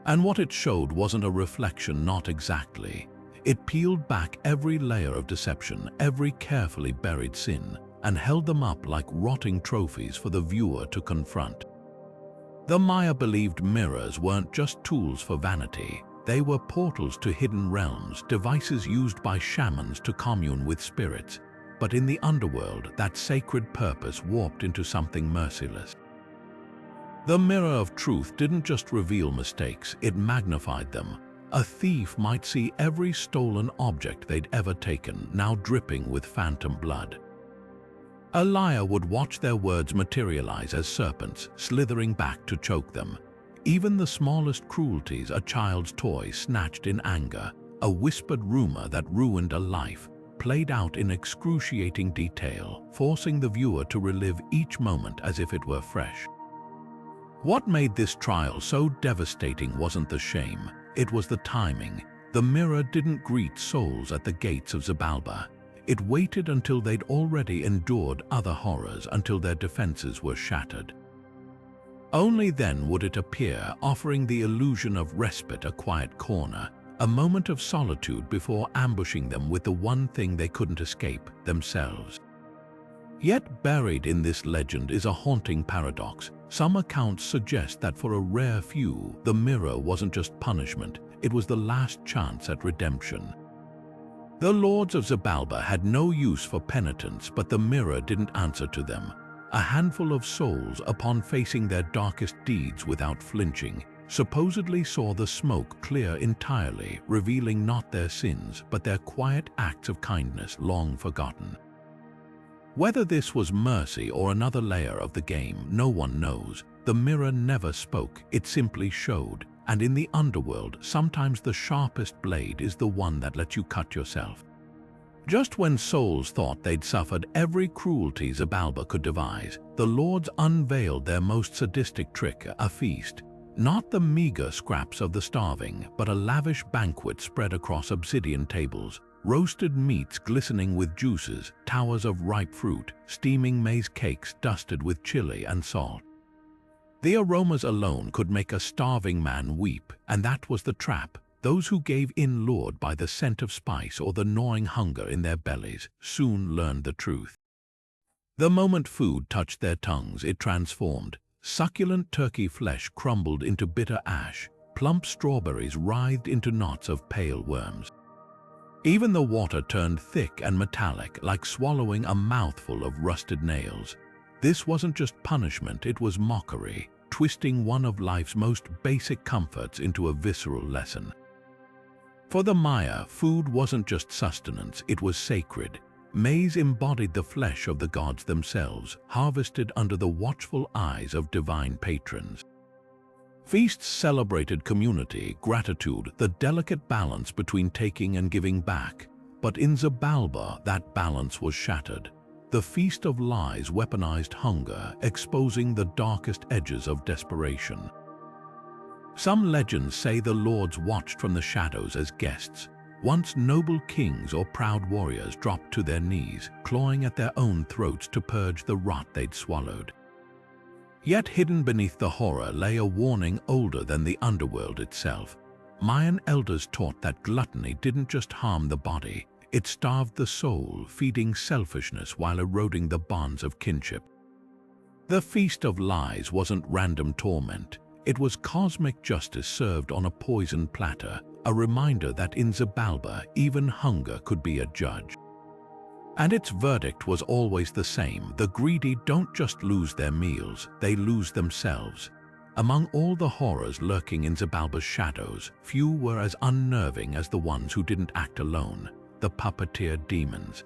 Speaker 1: And what it showed wasn't a reflection, not exactly. It peeled back every layer of deception, every carefully buried sin, and held them up like rotting trophies for the viewer to confront. The Maya believed mirrors weren't just tools for vanity. They were portals to hidden realms, devices used by shamans to commune with spirits. But in the underworld, that sacred purpose warped into something merciless. The mirror of truth didn't just reveal mistakes, it magnified them. A thief might see every stolen object they'd ever taken, now dripping with phantom blood. A liar would watch their words materialize as serpents, slithering back to choke them. Even the smallest cruelties, a child's toy snatched in anger, a whispered rumor that ruined a life, played out in excruciating detail, forcing the viewer to relive each moment as if it were fresh. What made this trial so devastating wasn't the shame, it was the timing. The mirror didn't greet souls at the gates of Xibalba. It waited until they'd already endured other horrors, until their defenses were shattered. Only then would it appear, offering the illusion of respite, a quiet corner, a moment of solitude before ambushing them with the one thing they couldn't escape, themselves. Yet buried in this legend is a haunting paradox. Some accounts suggest that for a rare few, the mirror wasn't just punishment, it was the last chance at redemption. The Lords of Xibalba had no use for penitence, but the mirror didn't answer to them. A handful of souls, upon facing their darkest deeds without flinching, supposedly saw the smoke clear entirely, revealing not their sins, but their quiet acts of kindness long forgotten. Whether this was mercy or another layer of the game, no one knows. The mirror never spoke, it simply showed. And in the underworld, sometimes the sharpest blade is the one that lets you cut yourself. Just when souls thought they'd suffered every cruelty Xibalba could devise, the Lords unveiled their most sadistic trick, a feast. Not the meager scraps of the starving, but a lavish banquet spread across obsidian tables, roasted meats glistening with juices, towers of ripe fruit, steaming maize cakes dusted with chili and salt. The aromas alone could make a starving man weep, and that was the trap. Those who gave in, lured by the scent of spice or the gnawing hunger in their bellies, soon learned the truth. The moment food touched their tongues, it transformed. Succulent turkey flesh crumbled into bitter ash, plump strawberries writhed into knots of pale worms. Even the water turned thick and metallic, like swallowing a mouthful of rusted nails. This wasn't just punishment, it was mockery, twisting one of life's most basic comforts into a visceral lesson. For the Maya, food wasn't just sustenance, it was sacred. Maize embodied the flesh of the gods themselves, harvested under the watchful eyes of divine patrons. Feasts celebrated community, gratitude, the delicate balance between taking and giving back. But in Xibalba, that balance was shattered. The Feast of Lies weaponized hunger, exposing the darkest edges of desperation. Some legends say the lords watched from the shadows as guests. Once noble kings or proud warriors dropped to their knees, clawing at their own throats to purge the rot they'd swallowed. Yet hidden beneath the horror lay a warning older than the underworld itself. Mayan elders taught that gluttony didn't just harm the body, it starved the soul, feeding selfishness while eroding the bonds of kinship. The Feast of Lies wasn't random torment, it was cosmic justice served on a poisoned platter, a reminder that in Xibalba even hunger could be a judge. And its verdict was always the same: the greedy don't just lose their meals, they lose themselves. Among all the horrors lurking in Xibalba's shadows, few were as unnerving as the ones who didn't act alone, the puppeteer demons.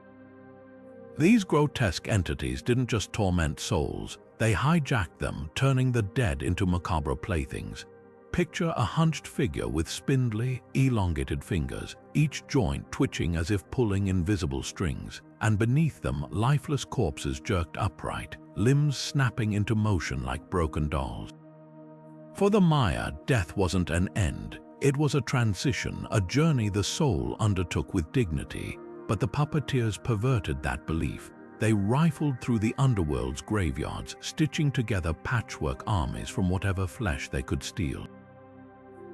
Speaker 1: These grotesque entities didn't just torment souls, they hijacked them, turning the dead into macabre playthings. Picture a hunched figure with spindly, elongated fingers, each joint twitching as if pulling invisible strings, and beneath them lifeless corpses jerked upright, limbs snapping into motion like broken dolls. For the Maya, death wasn't an end, it was a transition, a journey the soul undertook with dignity. But the puppeteers perverted that belief. They rifled through the underworld's graveyards, stitching together patchwork armies from whatever flesh they could steal.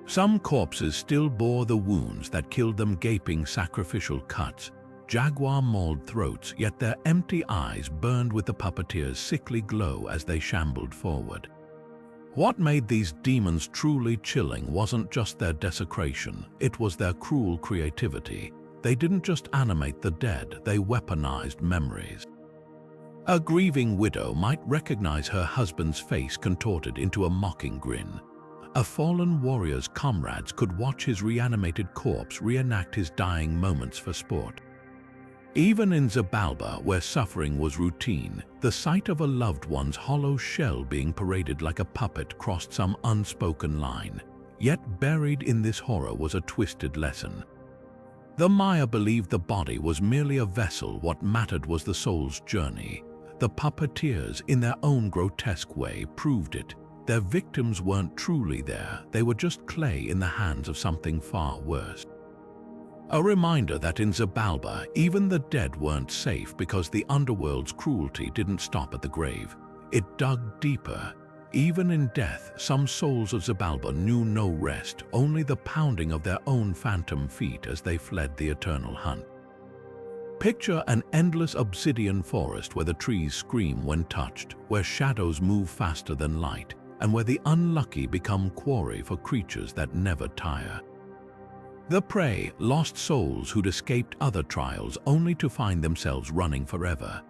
Speaker 1: Some corpses still bore the wounds that killed them, gaping sacrificial cuts, jaguar-mauled throats, yet their empty eyes burned with the puppeteers' sickly glow as they shambled forward. What made these demons truly chilling wasn't just their desecration, it was their cruel creativity. They didn't just animate the dead, they weaponized memories. A grieving widow might recognize her husband's face contorted into a mocking grin. A fallen warrior's comrades could watch his reanimated corpse reenact his dying moments for sport. Even in Xibalba, where suffering was routine, the sight of a loved one's hollow shell being paraded like a puppet crossed some unspoken line. Yet buried in this horror was a twisted lesson. The Maya believed the body was merely a vessel, what mattered was the soul's journey. The puppeteers, in their own grotesque way, proved it. Their victims weren't truly there, they were just clay in the hands of something far worse. A reminder that in Xibalba, even the dead weren't safe because the underworld's cruelty didn't stop at the grave. It dug deeper. Even in death, some souls of Xibalba knew no rest, only the pounding of their own phantom feet as they fled the eternal hunt. Picture an endless obsidian forest where the trees scream when touched, where shadows move faster than light, and where the unlucky become quarry for creatures that never tire. The prey, lost souls who'd escaped other trials only to find themselves running forever.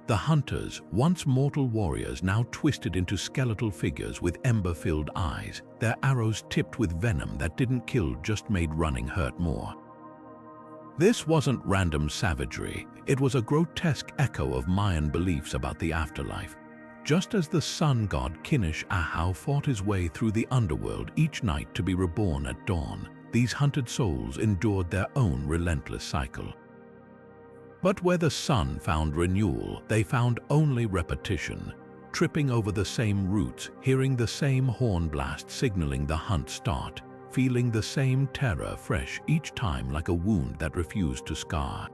Speaker 1: The hunters, once mortal warriors, now twisted into skeletal figures with ember-filled eyes, their arrows tipped with venom that didn't kill, just made running hurt more. This wasn't random savagery, it was a grotesque echo of Mayan beliefs about the afterlife. Just as the sun god Kinish-Ahau fought his way through the underworld each night to be reborn at dawn, these hunted souls endured their own relentless cycle. But where the sun found renewal, they found only repetition, tripping over the same roots, hearing the same horn blast signaling the hunt start, feeling the same terror fresh each time like a wound that refused to scar.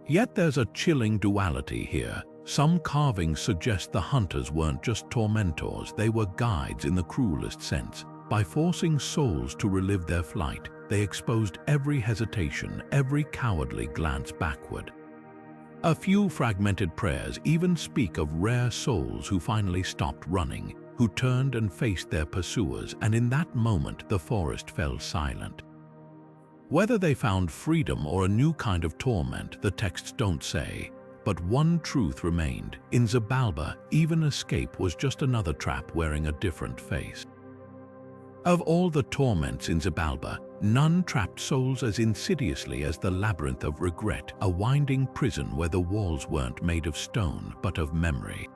Speaker 1: Yet there's a chilling duality here. Some carvings suggest the hunters weren't just tormentors, they were guides in the cruelest sense. By forcing souls to relive their flight, they exposed every hesitation, every cowardly glance backward. A few fragmented prayers even speak of rare souls who finally stopped running, who turned and faced their pursuers, and in that moment the forest fell silent. Whether they found freedom or a new kind of torment, the texts don't say. But one truth remained: in Xibalba, even escape was just another trap wearing a different face. Of all the torments in Xibalba, none trapped souls as insidiously as the Labyrinth of Regret, a winding prison where the walls weren't made of stone but of memory.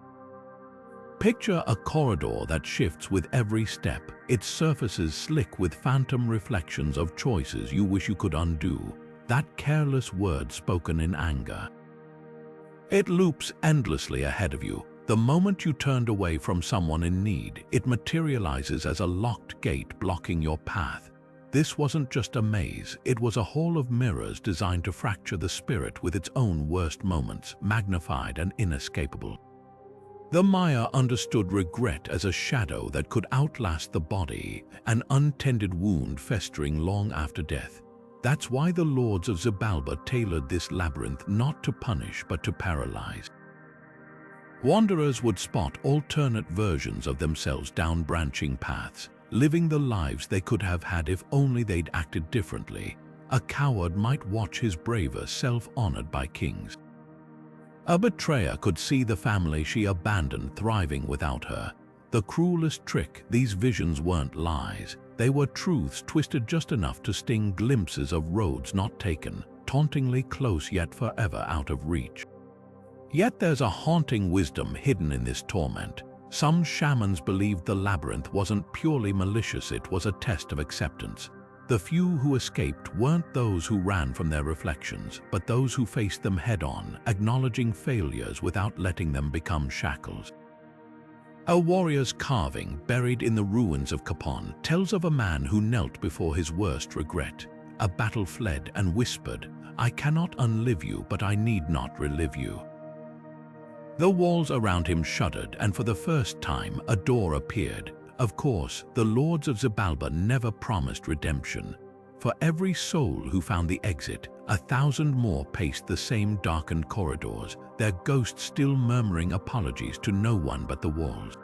Speaker 1: Picture a corridor that shifts with every step, its surfaces slick with phantom reflections of choices you wish you could undo, that careless word spoken in anger. It loops endlessly ahead of you. The moment you turned away from someone in need, it materializes as a locked gate blocking your path. This wasn't just a maze, it was a hall of mirrors designed to fracture the spirit with its own worst moments, magnified and inescapable. The Maya understood regret as a shadow that could outlast the body, an untended wound festering long after death. That's why the Lords of Xibalba tailored this labyrinth not to punish but to paralyze. Wanderers would spot alternate versions of themselves down branching paths, living the lives they could have had if only they'd acted differently. A coward might watch his braver self honored by kings. A betrayer could see the family she abandoned thriving without her. The cruelest trick, these visions weren't lies. They were truths twisted just enough to sting glimpses of roads not taken, tauntingly close yet forever out of reach. Yet there's a haunting wisdom hidden in this torment. Some shamans believed the labyrinth wasn't purely malicious, it was a test of acceptance. The few who escaped weren't those who ran from their reflections, but those who faced them head-on, acknowledging failures without letting them become shackles. A warrior's carving, buried in the ruins of Capon, tells of a man who knelt before his worst regret. A battle fled and whispered, "I cannot unlive you, but I need not relive you." The walls around him shuddered, and for the first time, a door appeared. Of course, the Lords of Xibalba never promised redemption. For every soul who found the exit, 1,000 more paced the same darkened corridors, their ghosts still murmuring apologies to no one but the walls.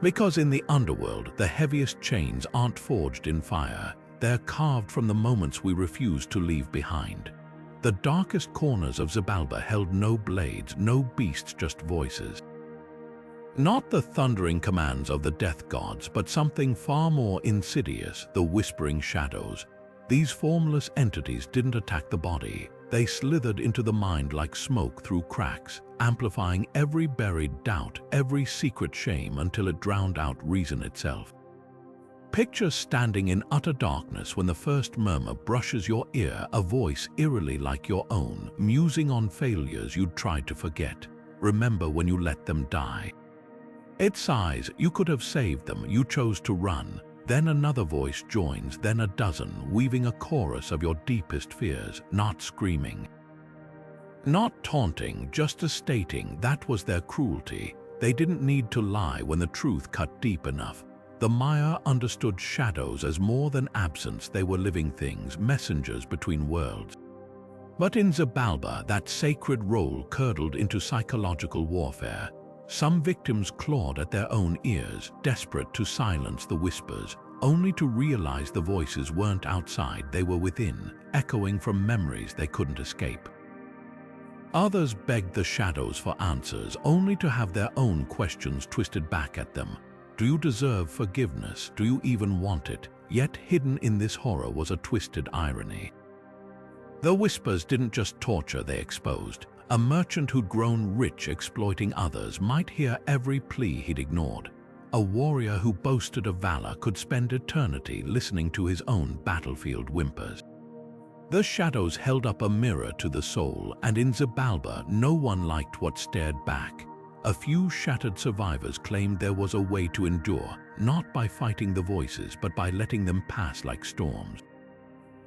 Speaker 1: Because in the underworld, the heaviest chains aren't forged in fire, they're carved from the moments we refuse to leave behind. The darkest corners of Xibalba held no blades, no beasts, just voices. Not the thundering commands of the death gods, but something far more insidious, the whispering shadows. These formless entities didn't attack the body. They slithered into the mind like smoke through cracks, amplifying every buried doubt, every secret shame until it drowned out reason itself. Picture standing in utter darkness when the first murmur brushes your ear, a voice eerily like your own, musing on failures you'd tried to forget. Remember when you let them die. It sighs, you could have saved them, you chose to run. Then another voice joins, then a dozen, weaving a chorus of your deepest fears, not screaming. Not taunting, just stating that was their cruelty. They didn't need to lie when the truth cut deep enough. The Maya understood shadows as more than absence, they were living things, messengers between worlds. But in Xibalba, that sacred role curdled into psychological warfare. Some victims clawed at their own ears, desperate to silence the whispers, only to realize the voices weren't outside, they were within, echoing from memories they couldn't escape. Others begged the shadows for answers, only to have their own questions twisted back at them. Do you deserve forgiveness? Do you even want it? Yet hidden in this horror was a twisted irony. The whispers didn't just torture, they exposed. A merchant who'd grown rich exploiting others might hear every plea he'd ignored. A warrior who boasted of valor could spend eternity listening to his own battlefield whimpers. The shadows held up a mirror to the soul, and in Xibalba no one liked what stared back. A few shattered survivors claimed there was a way to endure, not by fighting the voices, but by letting them pass like storms.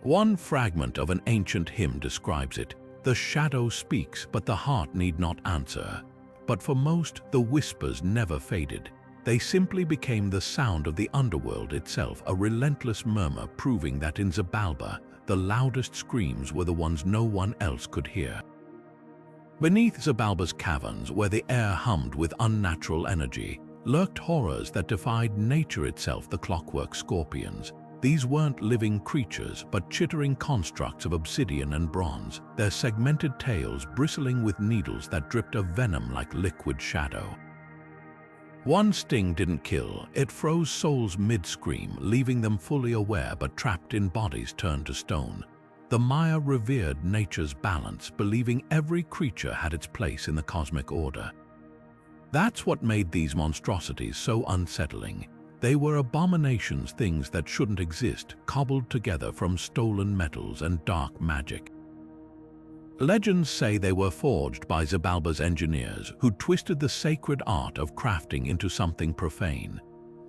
Speaker 1: One fragment of an ancient hymn describes it: "The shadow speaks, but the heart need not answer." but for most, the whispers never faded. They simply became the sound of the underworld itself, a relentless murmur proving that in Xibalba, the loudest screams were the ones no one else could hear. Beneath Xibalba's caverns, where the air hummed with unnatural energy, lurked horrors that defied nature itself, the clockwork scorpions. These weren't living creatures, but chittering constructs of obsidian and bronze, their segmented tails bristling with needles that dripped a venom like liquid shadow. One sting didn't kill, it froze souls mid-scream, leaving them fully aware but trapped in bodies turned to stone. The Maya revered nature's balance, believing every creature had its place in the cosmic order. That's what made these monstrosities so unsettling. They were abominations, things that shouldn't exist, cobbled together from stolen metals and dark magic. Legends say they were forged by Xibalba's engineers, who twisted the sacred art of crafting into something profane.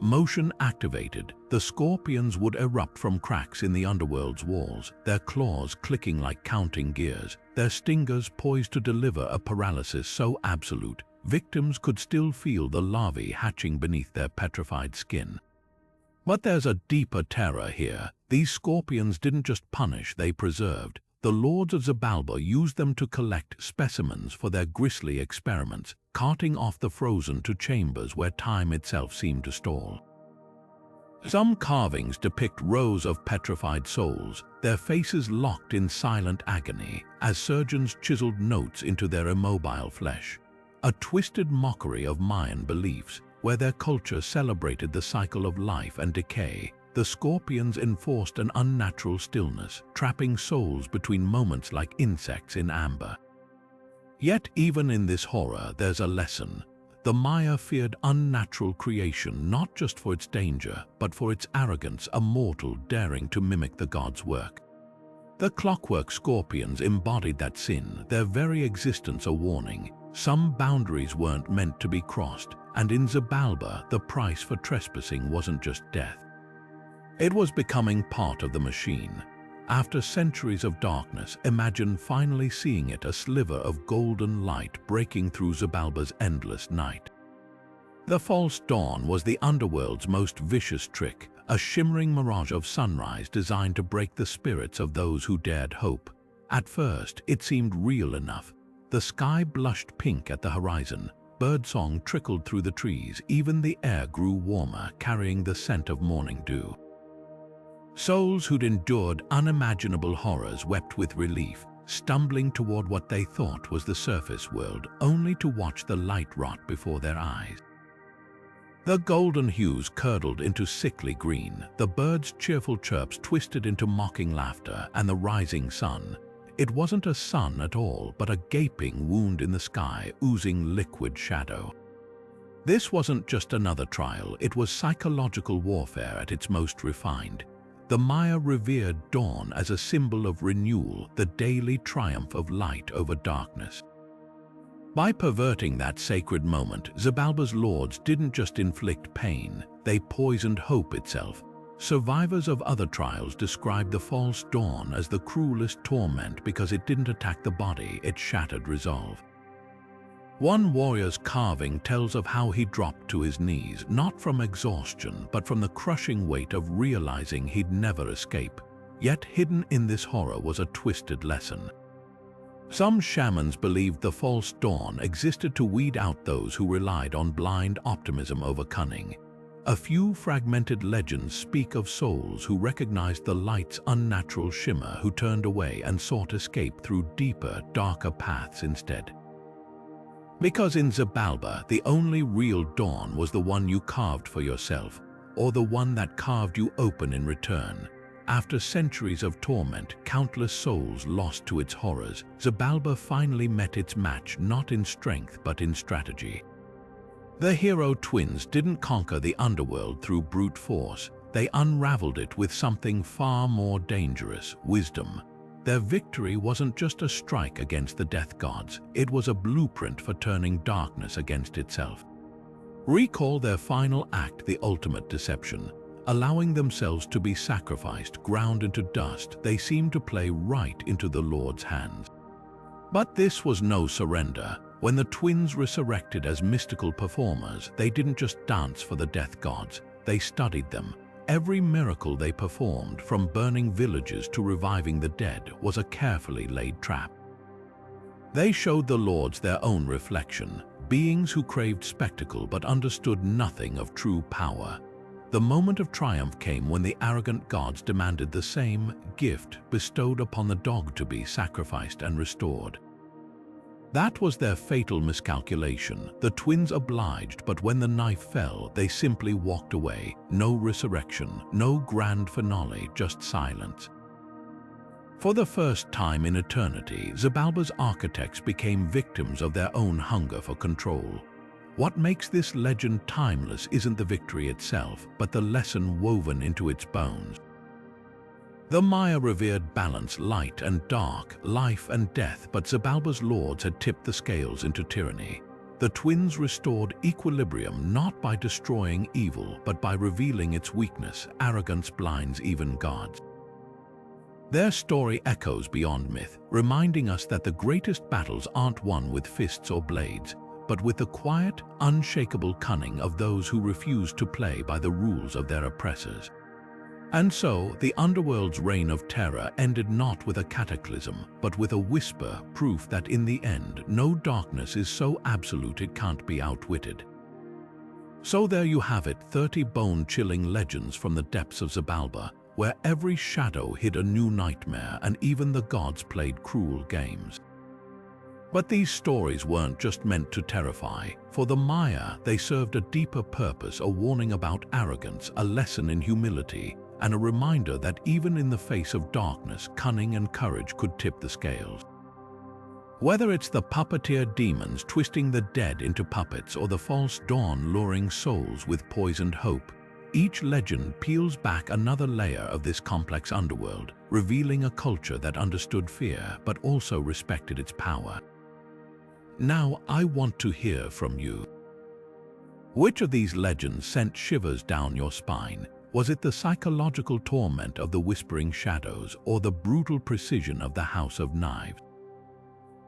Speaker 1: Motion activated, the scorpions would erupt from cracks in the underworld's walls, their claws clicking like counting gears, their stingers poised to deliver a paralysis so absolute, victims could still feel the larvae hatching beneath their petrified skin. But there's a deeper terror here. These scorpions didn't just punish, they preserved. The Lords of Xibalba used them to collect specimens for their grisly experiments, carting off the frozen to chambers where time itself seemed to stall. Some carvings depict rows of petrified souls, their faces locked in silent agony as surgeons chiseled notes into their immobile flesh. A twisted mockery of Mayan beliefs, where their culture celebrated the cycle of life and decay. The scorpions enforced an unnatural stillness, trapping souls between moments like insects in amber. Yet even in this horror, there's a lesson. The Maya feared unnatural creation not just for its danger, but for its arrogance, a mortal daring to mimic the gods' work. The clockwork scorpions embodied that sin, their very existence a warning. Some boundaries weren't meant to be crossed, and in Xibalba, the price for trespassing wasn't just death. It was becoming part of the machine. After centuries of darkness, imagine finally seeing it, a sliver of golden light breaking through Xibalba's endless night. The false dawn was the underworld's most vicious trick, a shimmering mirage of sunrise designed to break the spirits of those who dared hope. At first, it seemed real enough. The sky blushed pink at the horizon, birdsong trickled through the trees, even the air grew warmer, carrying the scent of morning dew. Souls who'd endured unimaginable horrors wept with relief, stumbling toward what they thought was the surface world, only to watch the light rot before their eyes. The golden hues curdled into sickly green, the birds' cheerful chirps twisted into mocking laughter, and the rising sun. It wasn't a sun at all, but a gaping wound in the sky, oozing liquid shadow. This wasn't just another trial, it was psychological warfare at its most refined. The Maya revered dawn as a symbol of renewal, the daily triumph of light over darkness. By perverting that sacred moment, Xibalba's lords didn't just inflict pain, they poisoned hope itself. Survivors of other trials described the false dawn as the cruelest torment because it didn't attack the body, it shattered resolve. One warrior's carving tells of how he dropped to his knees, not from exhaustion, but from the crushing weight of realizing he'd never escape. Yet hidden in this horror was a twisted lesson. Some shamans believed the false dawn existed to weed out those who relied on blind optimism over cunning. A few fragmented legends speak of souls who recognized the light's unnatural shimmer, who turned away and sought escape through deeper, darker paths instead. Because in Xibalba, the only real dawn was the one you carved for yourself, or the one that carved you open in return. After centuries of torment, countless souls lost to its horrors, Xibalba finally met its match, not in strength but in strategy. The hero twins didn't conquer the underworld through brute force, they unraveled it with something far more dangerous: wisdom. Their victory wasn't just a strike against the death gods, it was a blueprint for turning darkness against itself. Recall their final act, the ultimate deception. Allowing themselves to be sacrificed, ground into dust, they seemed to play right into the Lord's hands. But this was no surrender. When the twins resurrected as mystical performers, they didn't just dance for the death gods, they studied them. Every miracle they performed, from burning villages to reviving the dead, was a carefully laid trap. They showed the lords their own reflection, beings who craved spectacle but understood nothing of true power. The moment of triumph came when the arrogant gods demanded the same gift bestowed upon the dog to be sacrificed and restored. That was their fatal miscalculation. The twins obliged, but when the knife fell, they simply walked away. No resurrection, no grand finale, just silence. For the first time in eternity, Xibalba's architects became victims of their own hunger for control. What makes this legend timeless isn't the victory itself, but the lesson woven into its bones. The Maya revered balance, light and dark, life and death, but Xibalba's lords had tipped the scales into tyranny. The twins restored equilibrium not by destroying evil, but by revealing its weakness. Arrogance blinds even gods. Their story echoes beyond myth, reminding us that the greatest battles aren't won with fists or blades, but with the quiet, unshakable cunning of those who refuse to play by the rules of their oppressors. And so, the underworld's reign of terror ended not with a cataclysm, but with a whisper, proof that in the end, no darkness is so absolute it can't be outwitted. So there you have it, 30 bone-chilling legends from the depths of Xibalba, where every shadow hid a new nightmare and even the gods played cruel games. But these stories weren't just meant to terrify. For the Maya, they served a deeper purpose, a warning about arrogance, a lesson in humility, and a reminder that even in the face of darkness, cunning and courage could tip the scales. Whether it's the puppeteer demons twisting the dead into puppets or the false dawn luring souls with poisoned hope, each legend peels back another layer of this complex underworld, revealing a culture that understood fear but also respected its power. Now I want to hear from you. Which of these legends sent shivers down your spine? Was it the psychological torment of the whispering shadows or the brutal precision of the House of Knives?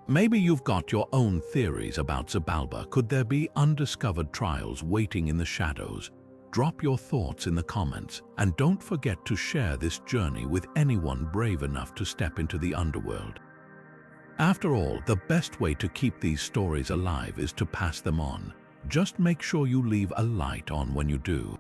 Speaker 1: Maybe you've got your own theories about Xibalba. Could there be undiscovered trials waiting in the shadows? Drop your thoughts in the comments, and don't forget to share this journey with anyone brave enough to step into the underworld. After all, the best way to keep these stories alive is to pass them on. Just make sure you leave a light on when you do.